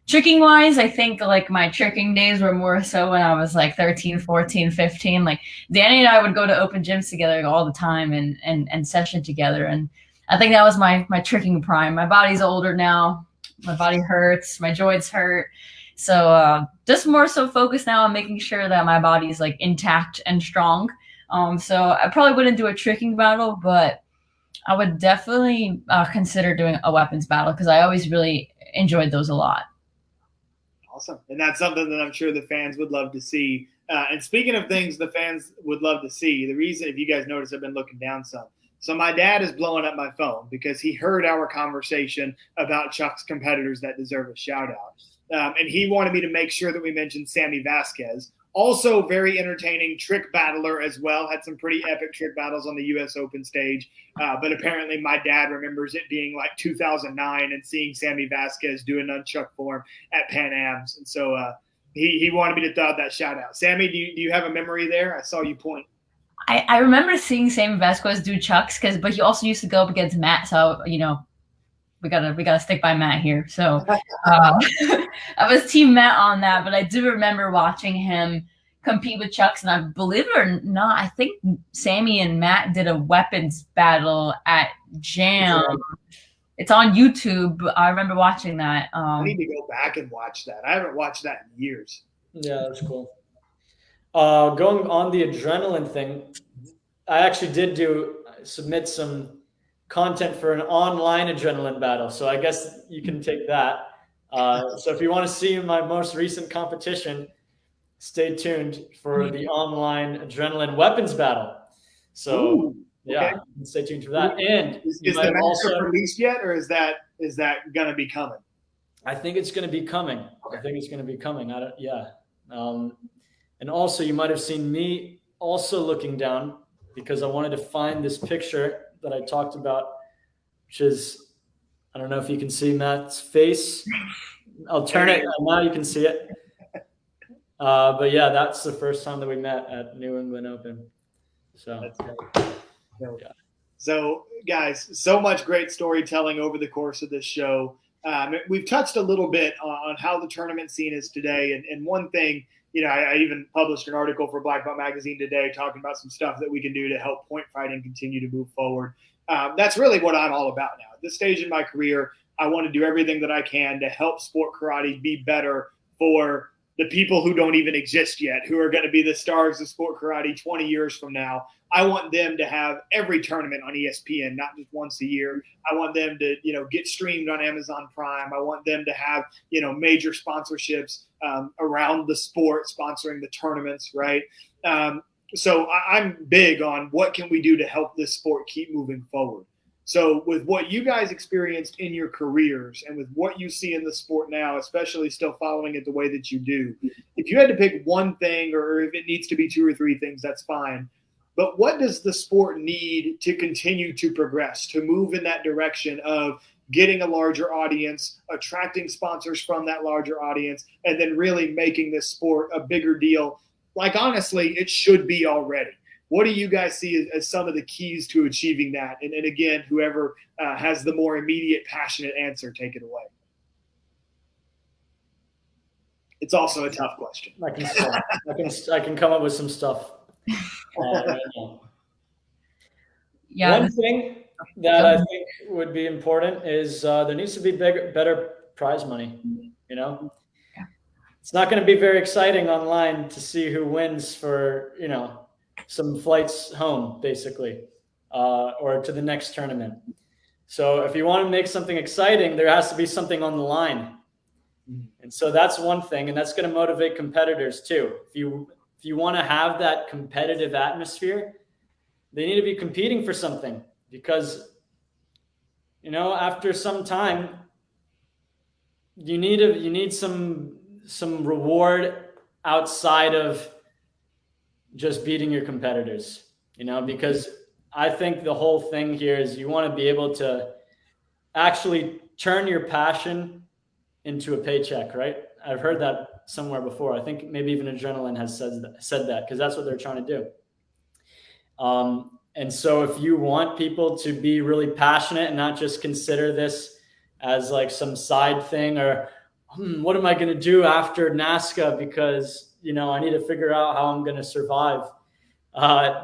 Tricking wise, I think like my tricking days were more so when I was like 13, 14, 15. Like Danny and I would go to open gyms together all the time and session together. And I think that was my tricking prime. My body's older now. My body hurts. My joints hurt. So just more so focused now on making sure that my body is like intact and strong. So I probably wouldn't do a tricking battle, but I would definitely consider doing a weapons battle, because I always really enjoyed those a lot. Awesome. And that's something that I'm sure the fans would love to see. And speaking of things the fans would love to see, the reason, if you guys notice, I've been looking down some. So my dad is blowing up my phone because he heard our conversation about Chuck's competitors that deserve a shout out. And he wanted me to make sure that we mentioned Sammy Vasquez. Also very entertaining trick battler as well. Had some pretty epic trick battles on the U.S. Open stage. But apparently my dad remembers it being like 2009 and seeing Sammy Vasquez do a nunchuck form at Pan Am's. And so he wanted me to throw out that shout out. Sammy, do you have a memory there? I saw you point. I remember seeing Sammy Vasquez do chucks, but he also used to go up against Matt. So, we gotta stick by Matt here. So I was team Matt on that, but I do remember watching him compete with chucks. And I believe it or not, I think Sammy and Matt did a weapons battle at Jam. It's on YouTube. I remember watching that. I need to go back and watch that. I haven't watched that in years. Yeah, that's cool. Going on the adrenaline thing, I actually did submit some content for an online adrenaline battle. So I guess you can take that. So if you want to see my most recent competition, stay tuned for the online adrenaline weapons battle. So okay. Stay tuned for that. And is the matchup released yet, or is that going to be coming? I think it's going to be coming. Okay. I think it's going to be coming. And also you might have seen me also looking down, because I wanted to find this picture that I talked about, which is, I don't know if you can see Matt's face. I'll turn it. Now you can see it. But yeah, that's the first time that we met at New England Open. So, that's great. Yeah. So, guys, so much great storytelling over the course of this show. We've touched a little bit on how the tournament scene is today. And one thing, I even published an article for Black Belt Magazine today talking about some stuff that we can do to help point fighting continue to move forward. That's really what I'm all about now. At this stage in my career, I want to do everything that I can to help sport karate be better for the people who don't even exist yet, who are going to be the stars of sport karate 20 years from now. I want them to have every tournament on ESPN, not just once a year. I want them to, get streamed on Amazon Prime. I want them to have, major sponsorships around the sport, sponsoring the tournaments, right? So I'm big on what can we do to help this sport keep moving forward. So with what you guys experienced in your careers and with what you see in the sport now, especially still following it the way that you do, if you had to pick one thing, or if it needs to be 2 or 3 things, that's fine. But what does the sport need to continue to progress, to move in that direction of getting a larger audience, attracting sponsors from that larger audience, and then really making this sport a bigger deal? Like, honestly, it should be already. What do you guys see as some of the keys to achieving that? And again, whoever has the more immediate, passionate answer, take it away. It's also a tough question. I can come up with some stuff. Right now. Yeah. One thing that I think would be important is there needs to be better prize money. It's not going to be very exciting online to see who wins for some flights home, basically, or to the next tournament. So if you want to make something exciting, there has to be something on the line. And so that's one thing, and that's going to motivate competitors too. If you want to have that competitive atmosphere, they need to be competing for something, because, after some time, you need some reward outside of just beating your competitors, because I think the whole thing here is you want to be able to actually turn your passion into a paycheck, right? I've heard that somewhere before. I think maybe even Adrenaline has said that, because that's what they're trying to do. And so if you want people to be really passionate and not just consider this as like some side thing, or what am I going to do after NASCA because I need to figure out how I'm going to survive,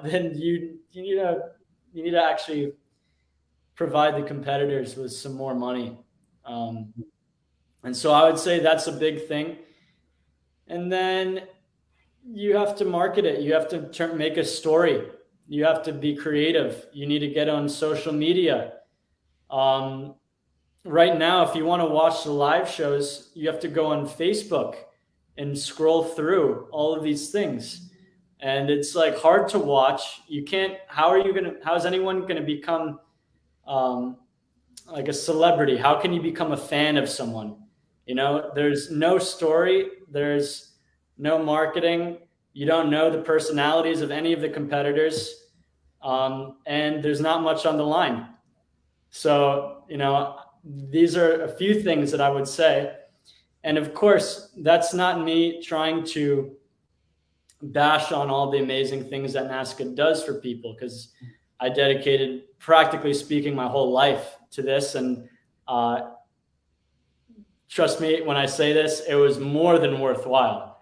then you need to actually provide the competitors with some more money. And so I would say that's a big thing. And then you have to market it. You have to make a story. You have to be creative. You need to get on social media. Right now, if you want to watch the live shows, you have to go on Facebook and scroll through all of these things. And it's like hard to watch. You can't, how is anyone going to become like a celebrity? How can you become a fan of someone? There's no story. There's no marketing. You don't know the personalities of any of the competitors. And there's not much on the line. So, these are a few things that I would say. And of course, that's not me trying to bash on all the amazing things that NASCA does for people, because I dedicated, practically speaking, my whole life to this. And trust me when I say this, it was more than worthwhile.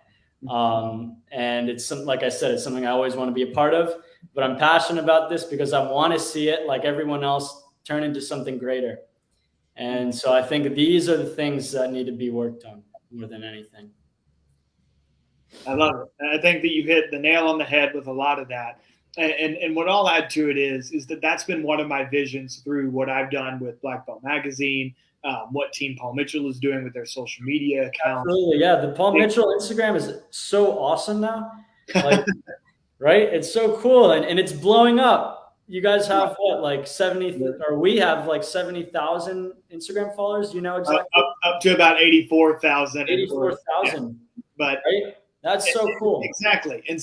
And it's like I said, it's something I always want to be a part of. But I'm passionate about this because I want to see it, like everyone else, turn into something greater. And so I think these are the things that need to be worked on more than anything. I love it. I think that you hit the nail on the head with a lot of that. And what I'll add to it is that that's been one of my visions through what I've done with Black Belt Magazine, what Team Paul Mitchell is doing with their social media accounts. Absolutely, yeah. The Paul Mitchell Instagram is so awesome now. Like, right? It's so cool, and it's blowing up. You guys have what, like 70, or we have like 70,000 Instagram followers. Exactly. Up to about 84,000. 84,000. Yeah. But right? That's so cool. Exactly. And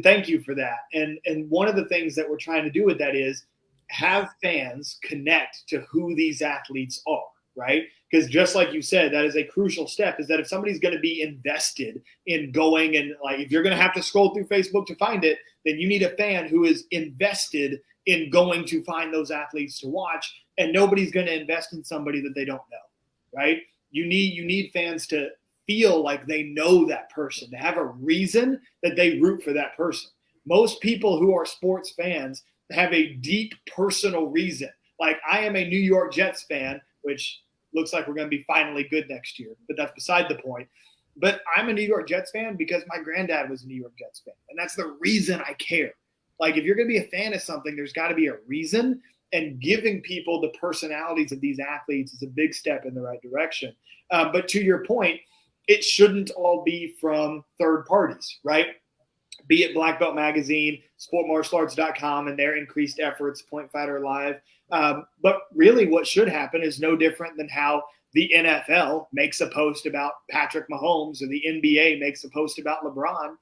thank you for that. And one of the things that we're trying to do with that is have fans connect to who these athletes are, right? Because just like you said, that is a crucial step, is that if somebody's going to be invested in going, and like if you're going to have to scroll through Facebook to find it, then you need a fan who is invested in going to find those athletes to watch, and nobody's going to invest in somebody that they don't know, right? You need fans to feel like they know that person, to have a reason that they root for that person. Most people who are sports fans have a deep personal reason. Like, I am a New York Jets fan, which looks like we're going to be finally good next year, but that's beside the point. But I'm a New York Jets fan because my granddad was a New York Jets fan, and that's the reason I care. Like, if you're going to be a fan of something, there's got to be a reason, and giving people the personalities of these athletes is a big step in the right direction. But to your point, it shouldn't all be from third parties, right? Be it Black Belt Magazine, sportmartialarts.com, and their increased efforts, Point Fighter Live. But really what should happen is no different than how the NFL makes a post about Patrick Mahomes or the NBA makes a post about LeBron.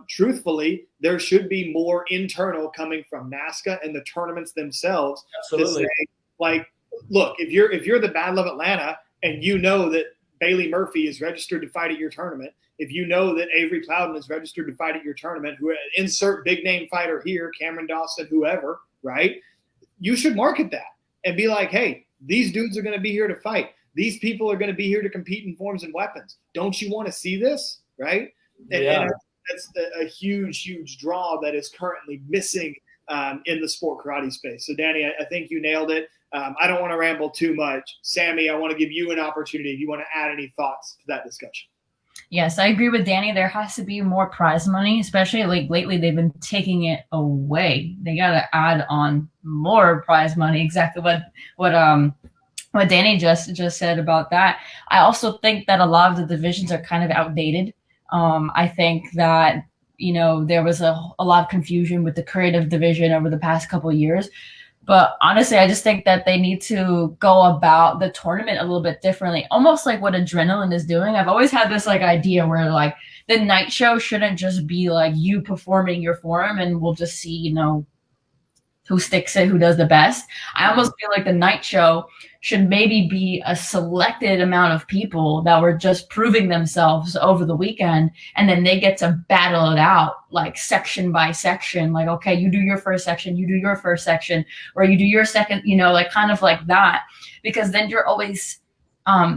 Truthfully, there should be more internal coming from NASCA and the tournaments themselves. Absolutely. To say, like, look, if you're the Battle of Atlanta and you know that Bailey Murphy is registered to fight at your tournament, if you know that Avery Plowden is registered to fight at your tournament, who insert big name fighter here, Cameron Dawson, whoever, right? You should market that and be like, hey, these dudes are going to be here to fight. These people are going to be here to compete in forms and weapons. Don't you want to see this, right? And that's a huge, huge draw that is currently missing in the sport karate space. So, Danny, I think you nailed it. I don't want to ramble too much. Sammy, I want to give you an opportunity if you want to add any thoughts to that discussion. Yes, I agree with Danny. There has to be more prize money, especially like lately they've been taking it away. They got to add on more prize money. Exactly what Danny just said about that. I also think that a lot of the divisions are kind of outdated. I think that, there was a lot of confusion with the creative division over the past couple of years. But honestly, I just think that they need to go about the tournament a little bit differently, almost like what Adrenaline is doing. I've always had this idea where the night show shouldn't just be like you performing your form and we'll just see, who sticks it, who does the best. I almost feel like the night show should maybe be a selected amount of people that were just proving themselves over the weekend, and then they get to battle it out section by section. Okay, you do your first section, you do your first section, or you do your second, kind of like that, because then you're always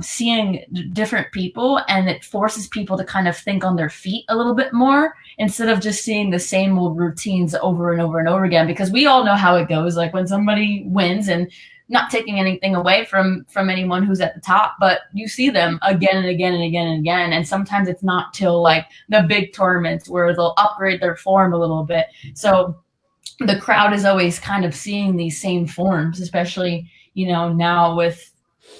seeing different people, and it forces people to kind of think on their feet a little bit more instead of just seeing the same old routines over and over and over again, because we all know how it goes. Like when somebody wins, and not taking anything away from anyone who's at the top, but you see them again and again and again and again. And sometimes it's not till the big tournaments where they'll upgrade their form a little bit. So the crowd is always kind of seeing these same forms, especially, now with,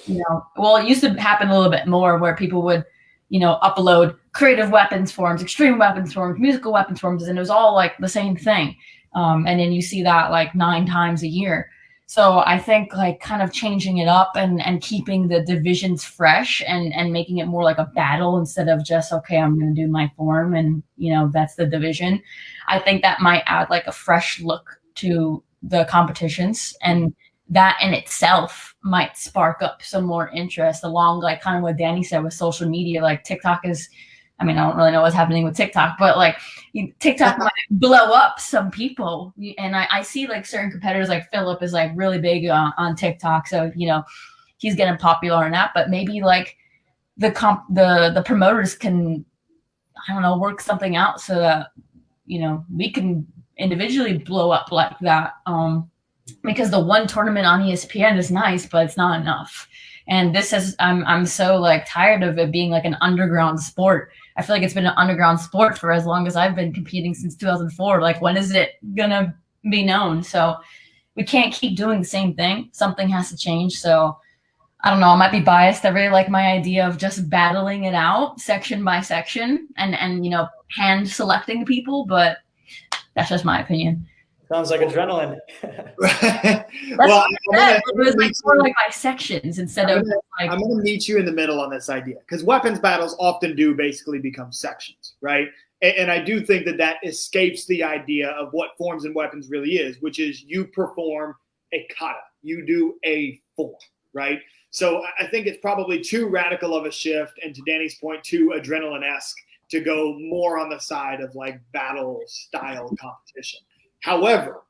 it used to happen a little bit more where people would, upload creative weapons forms, extreme weapons forms, musical weapons forms, and it was all the same thing. And then you see that 9 times a year. So I think kind of changing it up and keeping the divisions fresh and making it more like a battle instead of just, okay, I'm going to do my form and, that's the division. I think that might add a fresh look to the competitions, and that in itself might spark up some more interest along kind of what Danny said with social media. TikTok is, I don't really know what's happening with TikTok, but TikTok might blow up some people. And I see certain competitors like Philip is really big on TikTok. So, he's getting popular on that, but maybe the promoters can, I don't know, work something out so that, we can individually blow up like that. Because the one tournament on ESPN is nice, but it's not enough. And this is, I'm so tired of it being an underground sport. I feel like it's been an underground sport for as long as I've been competing, since 2004. When is it gonna be known? So we can't keep doing the same thing. Something has to change. So I don't know. I might be biased. I really like my idea of just battling it out section by section and hand selecting people, but that's just my opinion. Sounds like Adrenaline. Well, it was more by sections instead of I'm going to meet you in the middle on this idea, because weapons battles often do basically become sections, right? And I do think that escapes the idea of what forms and weapons really is, which is you perform a kata, you do a form, right? So I think it's probably too radical of a shift, and to Danny's point, too Adrenaline-esque to go more on the side of battle style competition. However,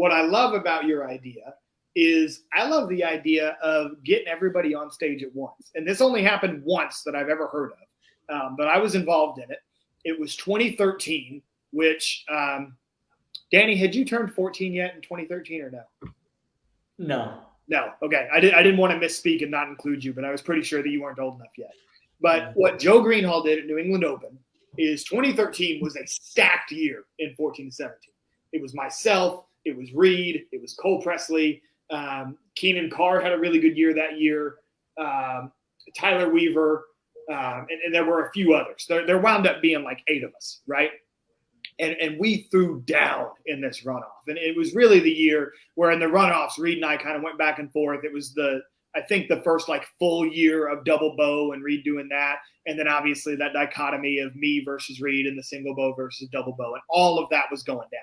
what I love about your idea is I love the idea of getting everybody on stage at once. And this only happened once that I've ever heard of, but I was involved in it. It was 2013, which, Danny, had you turned 14 yet in 2013 or no? No. Okay. I didn't want to misspeak and not include you, but I was pretty sure that you weren't old enough yet. But what Joe Greenhall did at New England Open is 2013 was a stacked year in 14 to 17. It was myself. It was Reed. It was Cole Presley. Keenan Carr had a really good year that year. Tyler Weaver. And there were a few others. There wound up being like 8 of us, right? And we threw down in this runoff. And it was really the year where in the runoffs, Reed and I kind of went back and forth. It was I think the first like full year of double bow and Reed doing that. And then obviously that dichotomy of me versus Reed and the single bow versus double bow. And all of that was going down.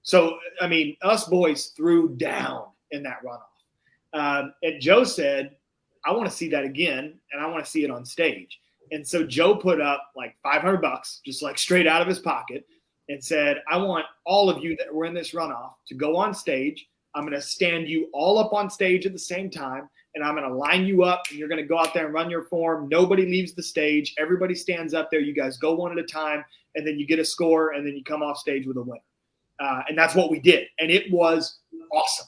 So, I mean, us boys threw down in that runoff. And Joe said, I want to see that again. And I want to see it on stage. And so Joe put up like $500, just like straight out of his pocket, and said, I want all of you that were in this runoff to go on stage. I'm going to stand you all up on stage at the same time, and I'm going to line you up, and you're going to go out there and run your form. Nobody leaves the stage. Everybody stands up there. You guys go one at a time, and then you get a score, and then you come off stage with a winner. And that's what we did. And it was awesome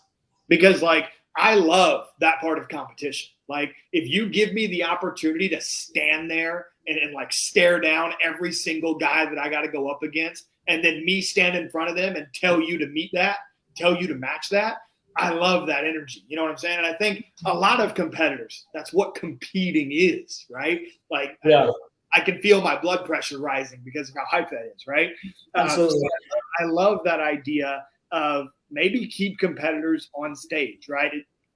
because, like, I love that part of competition. Like, if you give me the opportunity to stand there and like stare down every single guy that I got to go up against, and then me stand in front of them and tell you to meet that, tell you to match that, I love that energy. You know what I'm saying? And I think a lot of competitors, that's what competing is, right? Like, yeah. I can feel my blood pressure rising because of how hype that is, right? Absolutely. So I love that idea of maybe keep competitors on stage, right?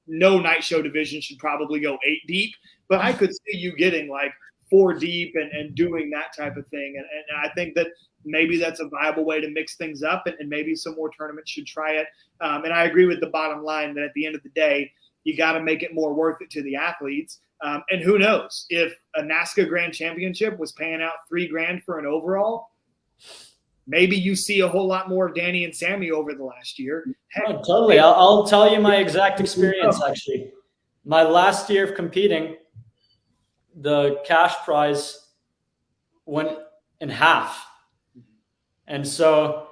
No night show division should probably go 8 deep, but I could see you getting like 4 deep and doing that type of thing. And I think that maybe that's a viable way to mix things up, and maybe some more tournaments should try it. And I agree with the bottom line that at the end of the day, you got to make it more worth it to the athletes. And who knows, if a NASCA Grand Championship was paying out $3,000 for an overall, maybe you see a whole lot more of Danny and Sammy over the last year. Heck, oh, totally. I'll tell you my exact experience, actually. My last year of competing, the cash prize went in half. And so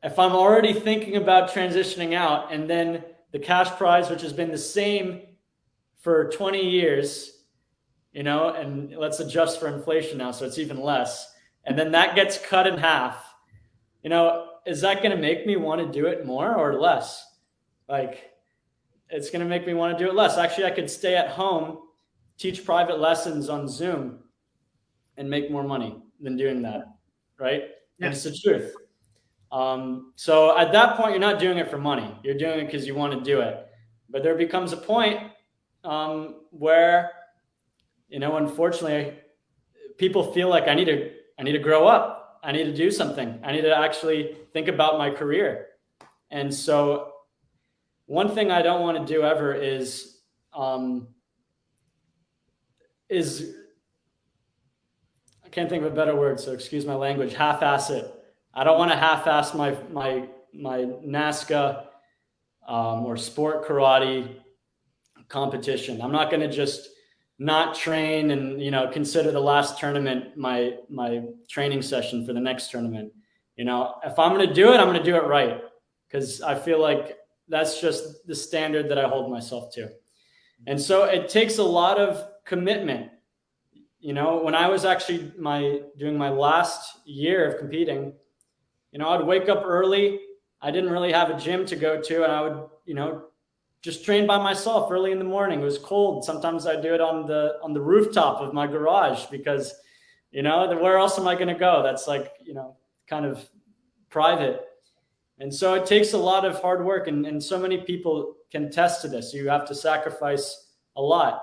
if I'm already thinking about transitioning out, and then the cash prize, which has been the same for 20 years, and let's adjust for inflation now, so it's even less, and then that gets cut in half, is that going to make me want to do it more or less? Like, it's going to make me want to do it less. Actually, I could stay at home, teach private lessons on Zoom, and make more money than doing that, right? Yeah. And it's the truth. So at that point, you're not doing it for money. You're doing it because you want to do it. But there becomes a point where, unfortunately, people feel like I need to grow up. I need to do something. I need to actually think about my career. And so one thing I don't want to do ever is I can't think of a better word, so excuse my language, half-ass it. I don't want to half-ass my NASCA or sport karate competition. I'm not going to just not train and, consider the last tournament my training session for the next tournament. If I'm going to do it, I'm going to do it right, because I feel like that's just the standard that I hold myself to. And so it takes a lot of commitment. When I was actually doing my last year of competing, I'd wake up early. I didn't really have a gym to go to, and I would, just train by myself early in the morning. It was cold. Sometimes I'd do it on the rooftop of my garage because, where else am I going to go? That's like, kind of private. And so it takes a lot of hard work, and so many people can attest to this. You have to sacrifice a lot.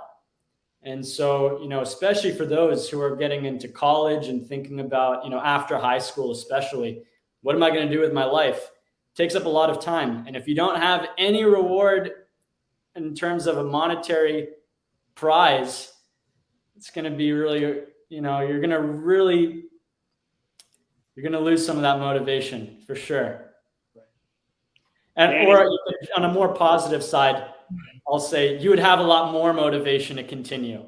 And so, especially for those who are getting into college and thinking about, after high school, especially, what am I going to do with my life? It takes up a lot of time. And if you don't have any reward in terms of a monetary prize, it's going to be really, you're going to lose some of that motivation for sure. Or on a more positive side, I'll say you would have a lot more motivation to continue.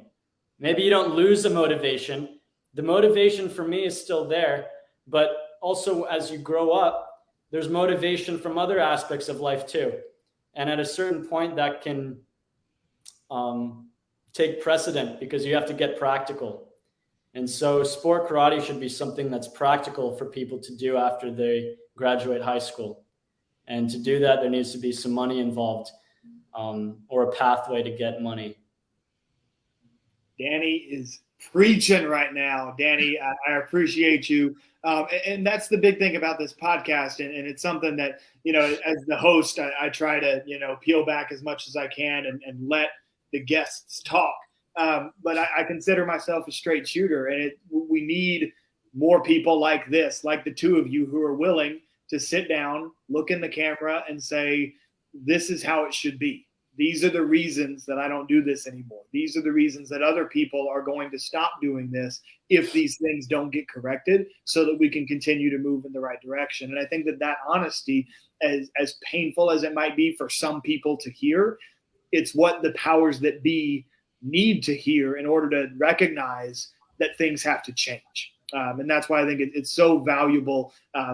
Maybe you don't lose the motivation. The motivation for me is still there, but also as you grow up, there's motivation from other aspects of life too. And at a certain point that can take precedent because you have to get practical. And so sport karate should be something that's practical for people to do after they graduate high school. And to do that, there needs to be some money involved, or a pathway to get money. Danny is preaching right now. Danny, I appreciate you. And that's the big thing about this podcast. And it's something that, as the host, I try to, peel back as much as I can and let the guests talk. But I consider myself a straight shooter. And we need more people like this, like the two of you who are willing to sit down, look in the camera and say, this is how it should be. These are the reasons that I don't do this anymore. These are the reasons that other people are going to stop doing this if these things don't get corrected, so that we can continue to move in the right direction. And I think that honesty, as painful as it might be for some people to hear, it's what the powers that be need to hear in order to recognize that things have to change. And that's why I think it's so valuable,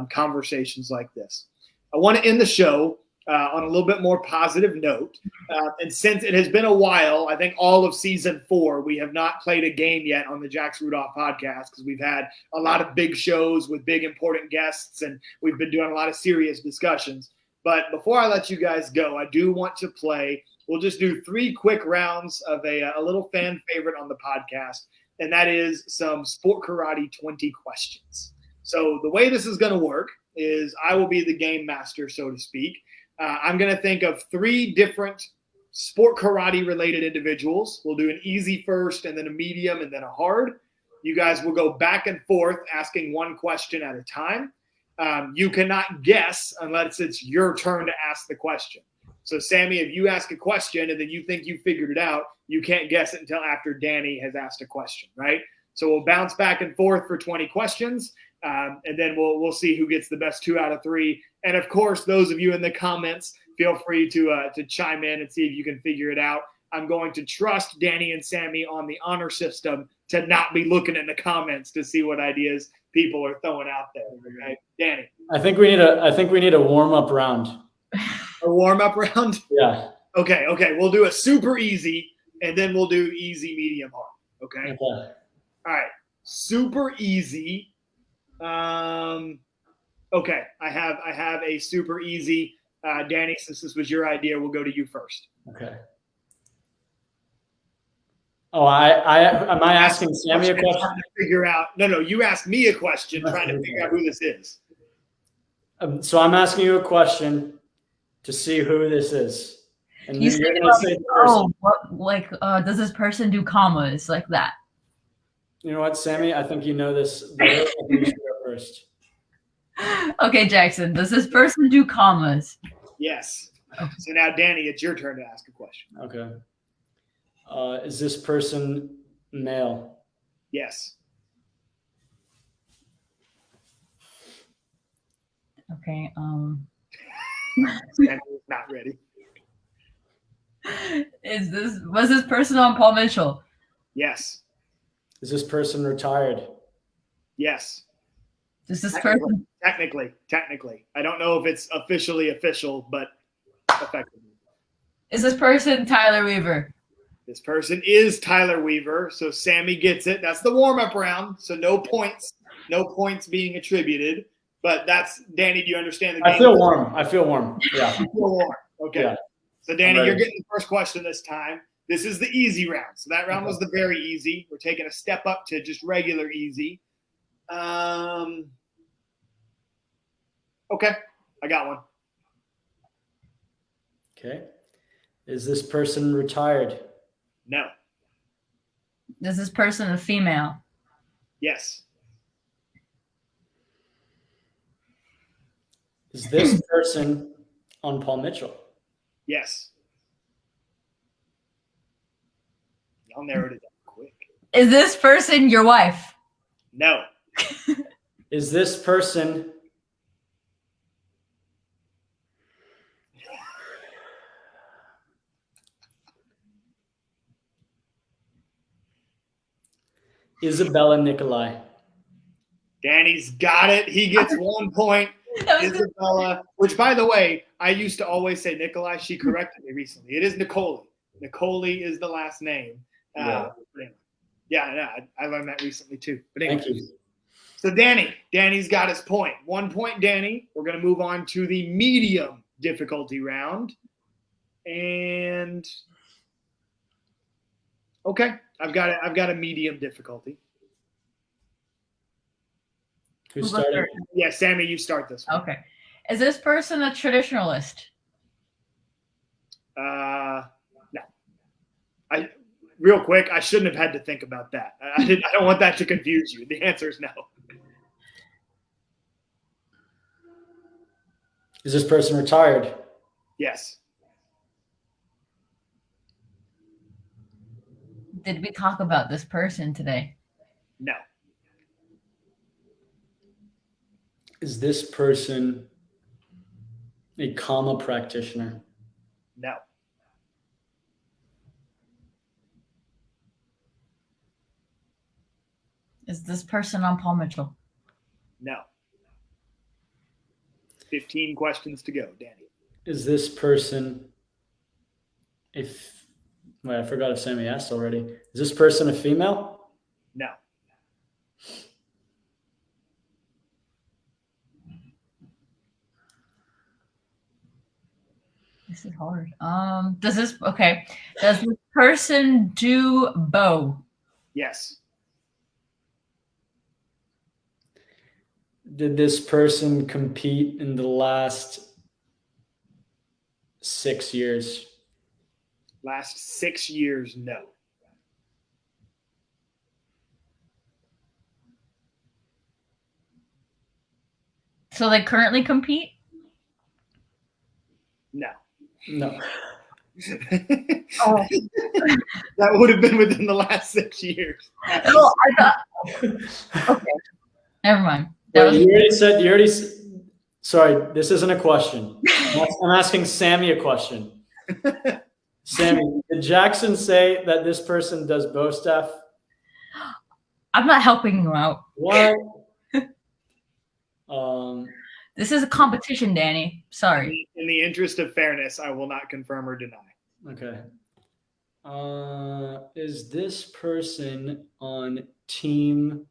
conversations like this. I want to end the show on a little bit more positive note. And since it has been a while, I think all of season 4, we have not played a game yet on the Jackson Rudolph podcast because we've had a lot of big shows with big important guests, and we've been doing a lot of serious discussions. But before I let you guys go, I do want to play. We'll just do 3 quick rounds of a little fan favorite on the podcast, and that is some Sport Karate 20 questions. So the way this is going to work is I will be the game master, so to speak. I'm going to think of 3 different Sport Karate related individuals. We'll do an easy first, and then a medium, and then a hard. You guys will go back and forth asking one question at a time. You cannot guess unless it's your turn to ask the question. So, Sammy, if you ask a question and then you think you figured it out, you can't guess it until after Danny has asked a question, right? So we'll bounce back and forth for 20 questions, and then we'll see who gets the best 2 out of 3. And, of course, those of you in the comments, feel free to chime in and see if you can figure it out. I'm going to trust Danny and Sammy on the honor system to not be looking in the comments to see what ideas people are throwing out there. Right? Danny, I think we need a warm-up round. A warm-up round? Yeah. Okay. We'll do a super easy, and then we'll do easy, medium, hard. Okay. All right. Super easy. Okay. I have a super easy. Danny, since this was your idea, we'll go to you first. Okay. Oh, am I asking Sammy a question? Trying to figure out. No. You asked me a question, trying to figure out who this is. So I'm asking you a question to see who this is. And you say does this person do commas like that? You know what, Sammy? I think you know this better. I think you should go first. Okay, Jackson. Does this person do commas? Yes. So now, Danny, it's your turn to ask a question. Okay. Is this person male? Yes. Okay. Not ready. Was this person on Paul Mitchell? Yes. Is this person retired? Yes. Is this person technically? I don't know if it's officially official, but effectively. Is this person Tyler Weaver? This person is Tyler Weaver, so Sammy gets it. That's the warm-up round, so no points being attributed. But that's Danny. Do you understand the game? I feel warm. Yeah. You feel warm. Okay. Yeah. So Danny, you're getting the first question this time. This is the easy round. So that round was the very easy. We're taking a step up to just regular easy. Okay, I got one. Okay. Is this person retired? No. Is this person a female? Yes. Is this person on Paul Mitchell? Yes. Y'all narrowed it down quick. Is this person your wife? No. Is this person Isabella Nikolai. Danny's got it. He gets 1 point. Isabella, which, by the way, I used to always say Nikolai. She corrected me recently. It is Nicole. Nicole is the last name. I learned that recently too. But anyway. Thank you. So Danny's got his point. 1 point, Danny. We're going to move on to the medium difficulty round. And okay, I've got a medium difficulty. Who started? Yeah, Sammy, you start this one. Okay. Is this person a traditionalist? No. Real quick, I shouldn't have had to think about that. I don't want that to confuse you. The answer is no. Is this person retired? Yes. Did we talk about this person today? No. Is this person a comma practitioner? No. Is this person on Paul Mitchell? No. 15 questions to go, Danny. Is this person I forgot if Sammy asked already. Is this person a female? No. This is hard. Does this person do bow? Yes. Did this person compete in the last 6 years? Last 6 years, no. So they currently compete? No. No. Oh. That would have been within the last 6 years. Oh, I thought. Okay. Never mind. Sorry, this isn't a question. I'm asking Sammy a question. Sammy, did Jackson say that this person does bow staff? I'm not helping you out. What? This is a competition, Danny. Sorry. In the interest of fairness, I will not confirm or deny. Okay. Is this person on Team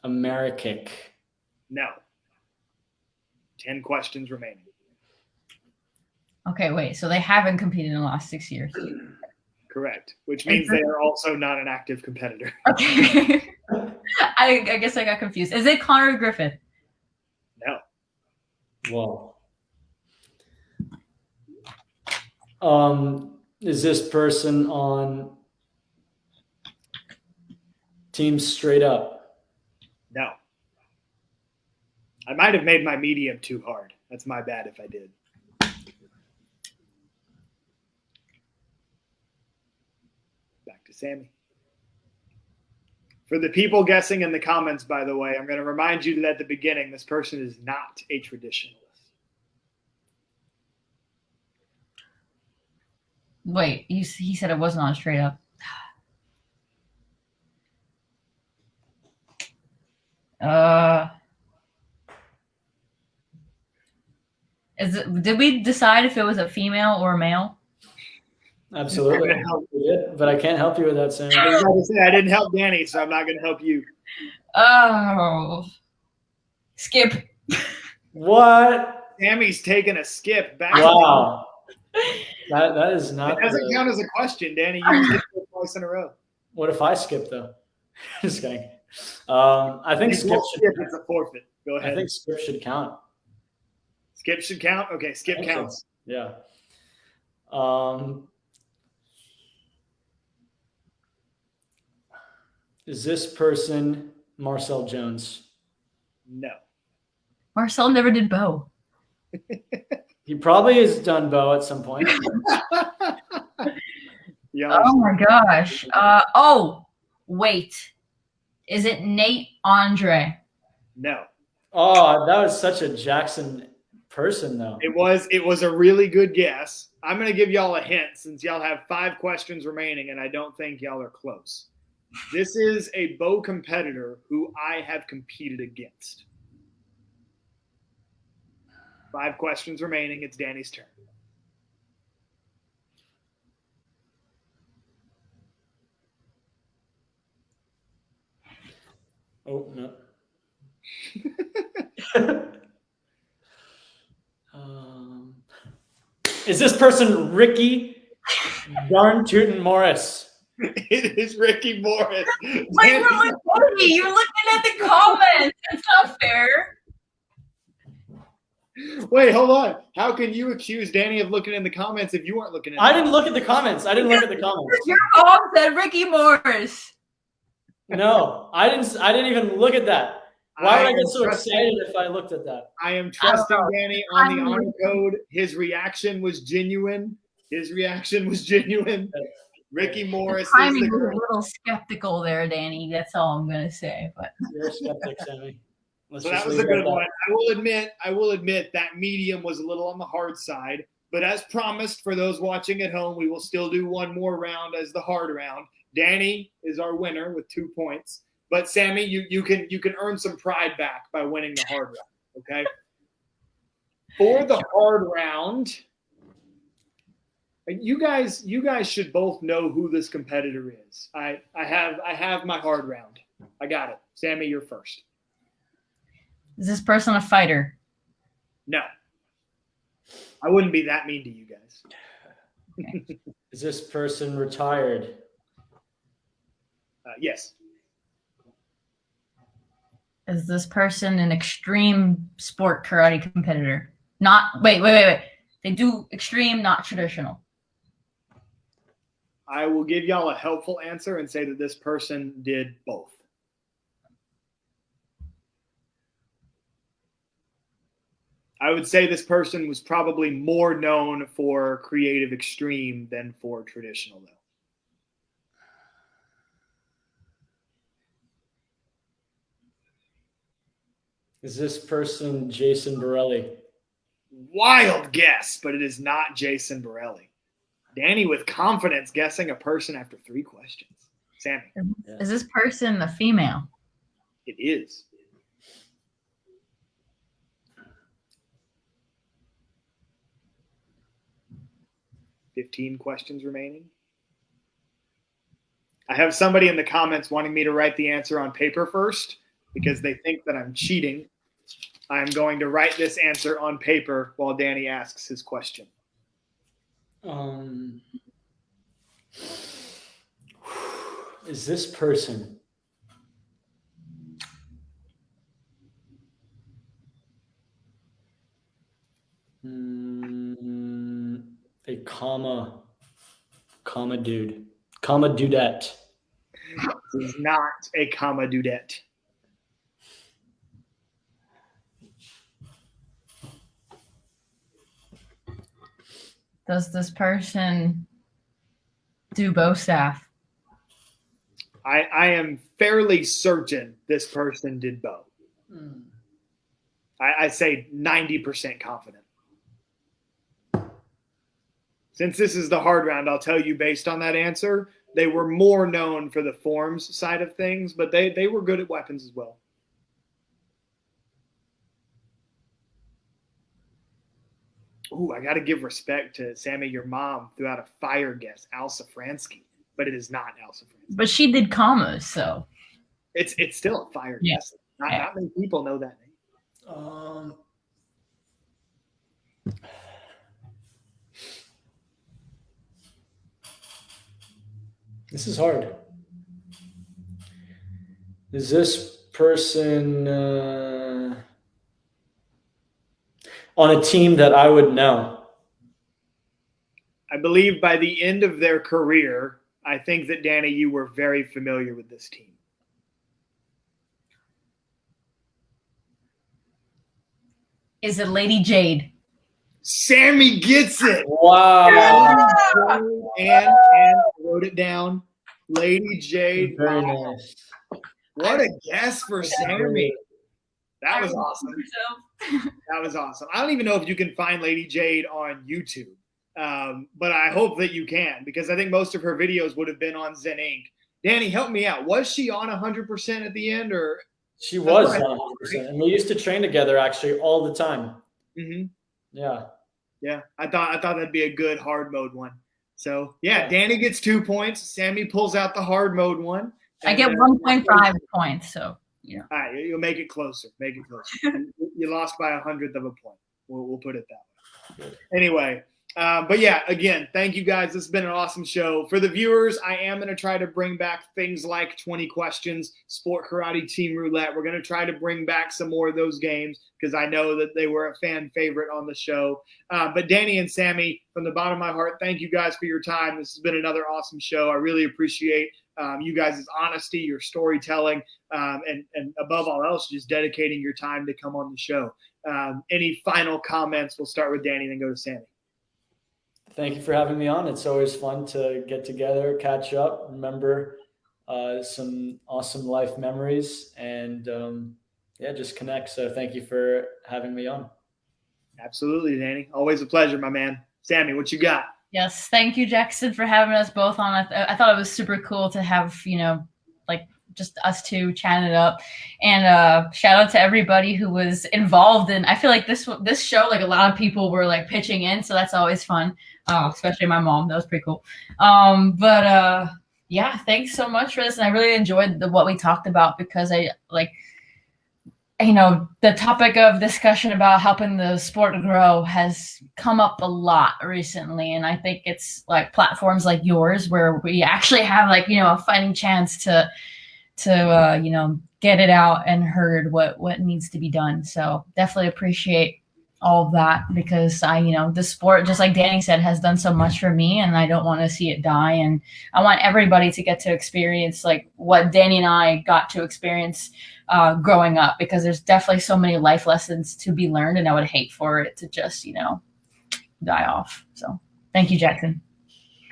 Amerikic? No. 10 questions remaining. Okay, wait. So they haven't competed in the last 6 years. Correct. Which means they are also not an active competitor. Okay. I guess I got confused. Is it Connor Griffith? No. Whoa. Is this person on Team Straight Up? No. I might have made my medium too hard. That's my bad if I did. Back to Sammy. For the people guessing in the comments, by the way, I'm going to remind you that at the beginning, this person is not a traditionalist. Wait, he said it wasn't on Straight Up. Did we decide if it was a female or a male? Absolutely. But I can't help you with that, Sammy. I was about to say, I didn't help Danny, so I'm not going to help you. Oh. Skip. What? Sammy's taking a skip back. Wow. That is not. It doesn't count as a question, Danny. You skipped it twice in a row. What if I skip though? Just kidding. I think skip should. It's a forfeit. Go ahead. I think skip should count. Skip should count. Okay, skip counts. So. Yeah. Is this person Marcel Jones? No. Marcel never did bow. He probably has done bow at some point. Yeah. Oh my gosh. Wait. Is it Nate Andre? No. Oh, that was such a Jackson person, though. It was a really good guess. I'm going to give y'all a hint since y'all have 5 questions remaining, and I don't think y'all are close. This is a bow competitor who I have competed against. 5 questions remaining. It's Danny's turn. Oh, no. Is this person Ricky Darn Tootin' Morris? It is Ricky Morris. Wait, Cody, you're looking at the comments. That's not fair. Wait, hold on. How can you accuse Danny of looking in the comments if you weren't looking at I didn't look at the comments. Your mom said Ricky Morris. No, I didn't even look at that. Why would I get so excited if I looked at that? I am trusting Danny on the honor code. His reaction was genuine. Ricky Morris is timing was a little skeptical there, Danny. That's all I'm gonna say. But you're a skeptic, Sammy. So that was a good one. I will admit that medium was a little on the hard side. But as promised, for those watching at home, we will still do one more round as the hard round. Danny is our winner with 2 points. But Sammy, you can earn some pride back by winning the hard round. Okay. For the hard round, you guys should both know who this competitor is. I have my hard round. I got it. Sammy, you're first. is this person a fighter? No. I wouldn't be that mean to you guys. Okay. Is this person retired? Yes. Is this person an extreme sport karate competitor? Not wait. They do extreme, not traditional. I will give y'all a helpful answer and say that this person did both. I would say this person was probably more known for creative extreme than for traditional, though. Is this person Jason Borelli? Wild guess, but it is not Jason Borelli. Danny with confidence guessing a person after 3 questions. Sammy. Is this person a female? It is. $15 questions remaining. I have somebody in the comments wanting me to write the answer on paper first because they think that I'm cheating. I'm going to write this answer on paper while Danny asks his question. Is this person a comma dudette? This is not a comma dudette. Does this person do bow staff? I am fairly certain this person did both. I say 90% confident. Since this is the hard round, I'll tell you based on that answer, they were more known for the forms side of things, but they were good at weapons as well. Ooh, I got to give respect to Sammy, your mom, threw out a fire guess, Al Safransky, but it is not Al Safransky. But she did commas, so it's still a fire guess. Not many people know that name. This is hard. Is this person on a team that I would know? I believe by the end of their career, I think that, Danny, you were very familiar with this team. is it Lady Jade? Sammy gets it. Wow. And I wrote it down. Lady Jade. Very nice. What a guess for Sammy. That was awesome. That was awesome. I don't even know if you can find Lady Jade on YouTube, but I hope that you can, because I think most of her videos would have been on Zen Inc. Danny, help me out. Was she on 100% at the end, or? She was on 100%, and we used to train together actually all the time. Mm-hmm. Yeah. Yeah, I thought that'd be a good hard mode one. So yeah, Danny gets 2 points. Sammy pulls out the hard mode one. I get 1.5 points. So yeah. All right, you'll make it closer. Make it closer. You lost by 100th of a point. We'll put it that way. Anyway. But yeah, again, thank you guys. This has been an awesome show. For the viewers, I am going to try to bring back things like 20 questions, Sport Karate Team Roulette. We're going to try to bring back some more of those games because I know that they were a fan favorite on the show. But Danny and Sammy, from the bottom of my heart, thank you guys for your time. This has been another awesome show. I really appreciate you guys' honesty, your storytelling, and above all else, just dedicating your time to come on the show. Any final comments? We'll start with Danny, then go to Sammy. Thank you for having me on. It's always fun to get together, catch up, remember some awesome life memories, and just connect. So thank you for having me on. Absolutely, Danny. Always a pleasure, my man. Sammy, what you got? Yes, thank you, Jackson, for having us both on. I thought it was super cool to have, just us two chatting it up. And shout out to everybody who was involved. And I feel like this show, like a lot of people were like pitching in, so that's always fun. Especially my mom. That was pretty cool. Yeah, thanks so much for this. And I really enjoyed what we talked about because the topic of discussion about helping the sport grow has come up a lot recently. And I think it's like platforms like yours where we actually have a fighting chance to get it out and heard what needs to be done. So definitely appreciate all of that because the sport, just like Danny said, has done so much for me and I don't want to see it die. And I want everybody to get to experience like what Danny and I got to experience growing up, because there's definitely so many life lessons to be learned and I would hate for it to just, die off. So thank you, Jackson.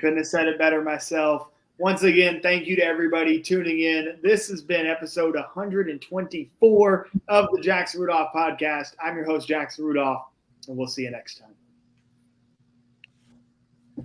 Couldn't have said it better myself. Once again, thank you to everybody tuning in. This has been episode 124 of the Jackson Rudolph Podcast. I'm your host, Jackson Rudolph, and we'll see you next time.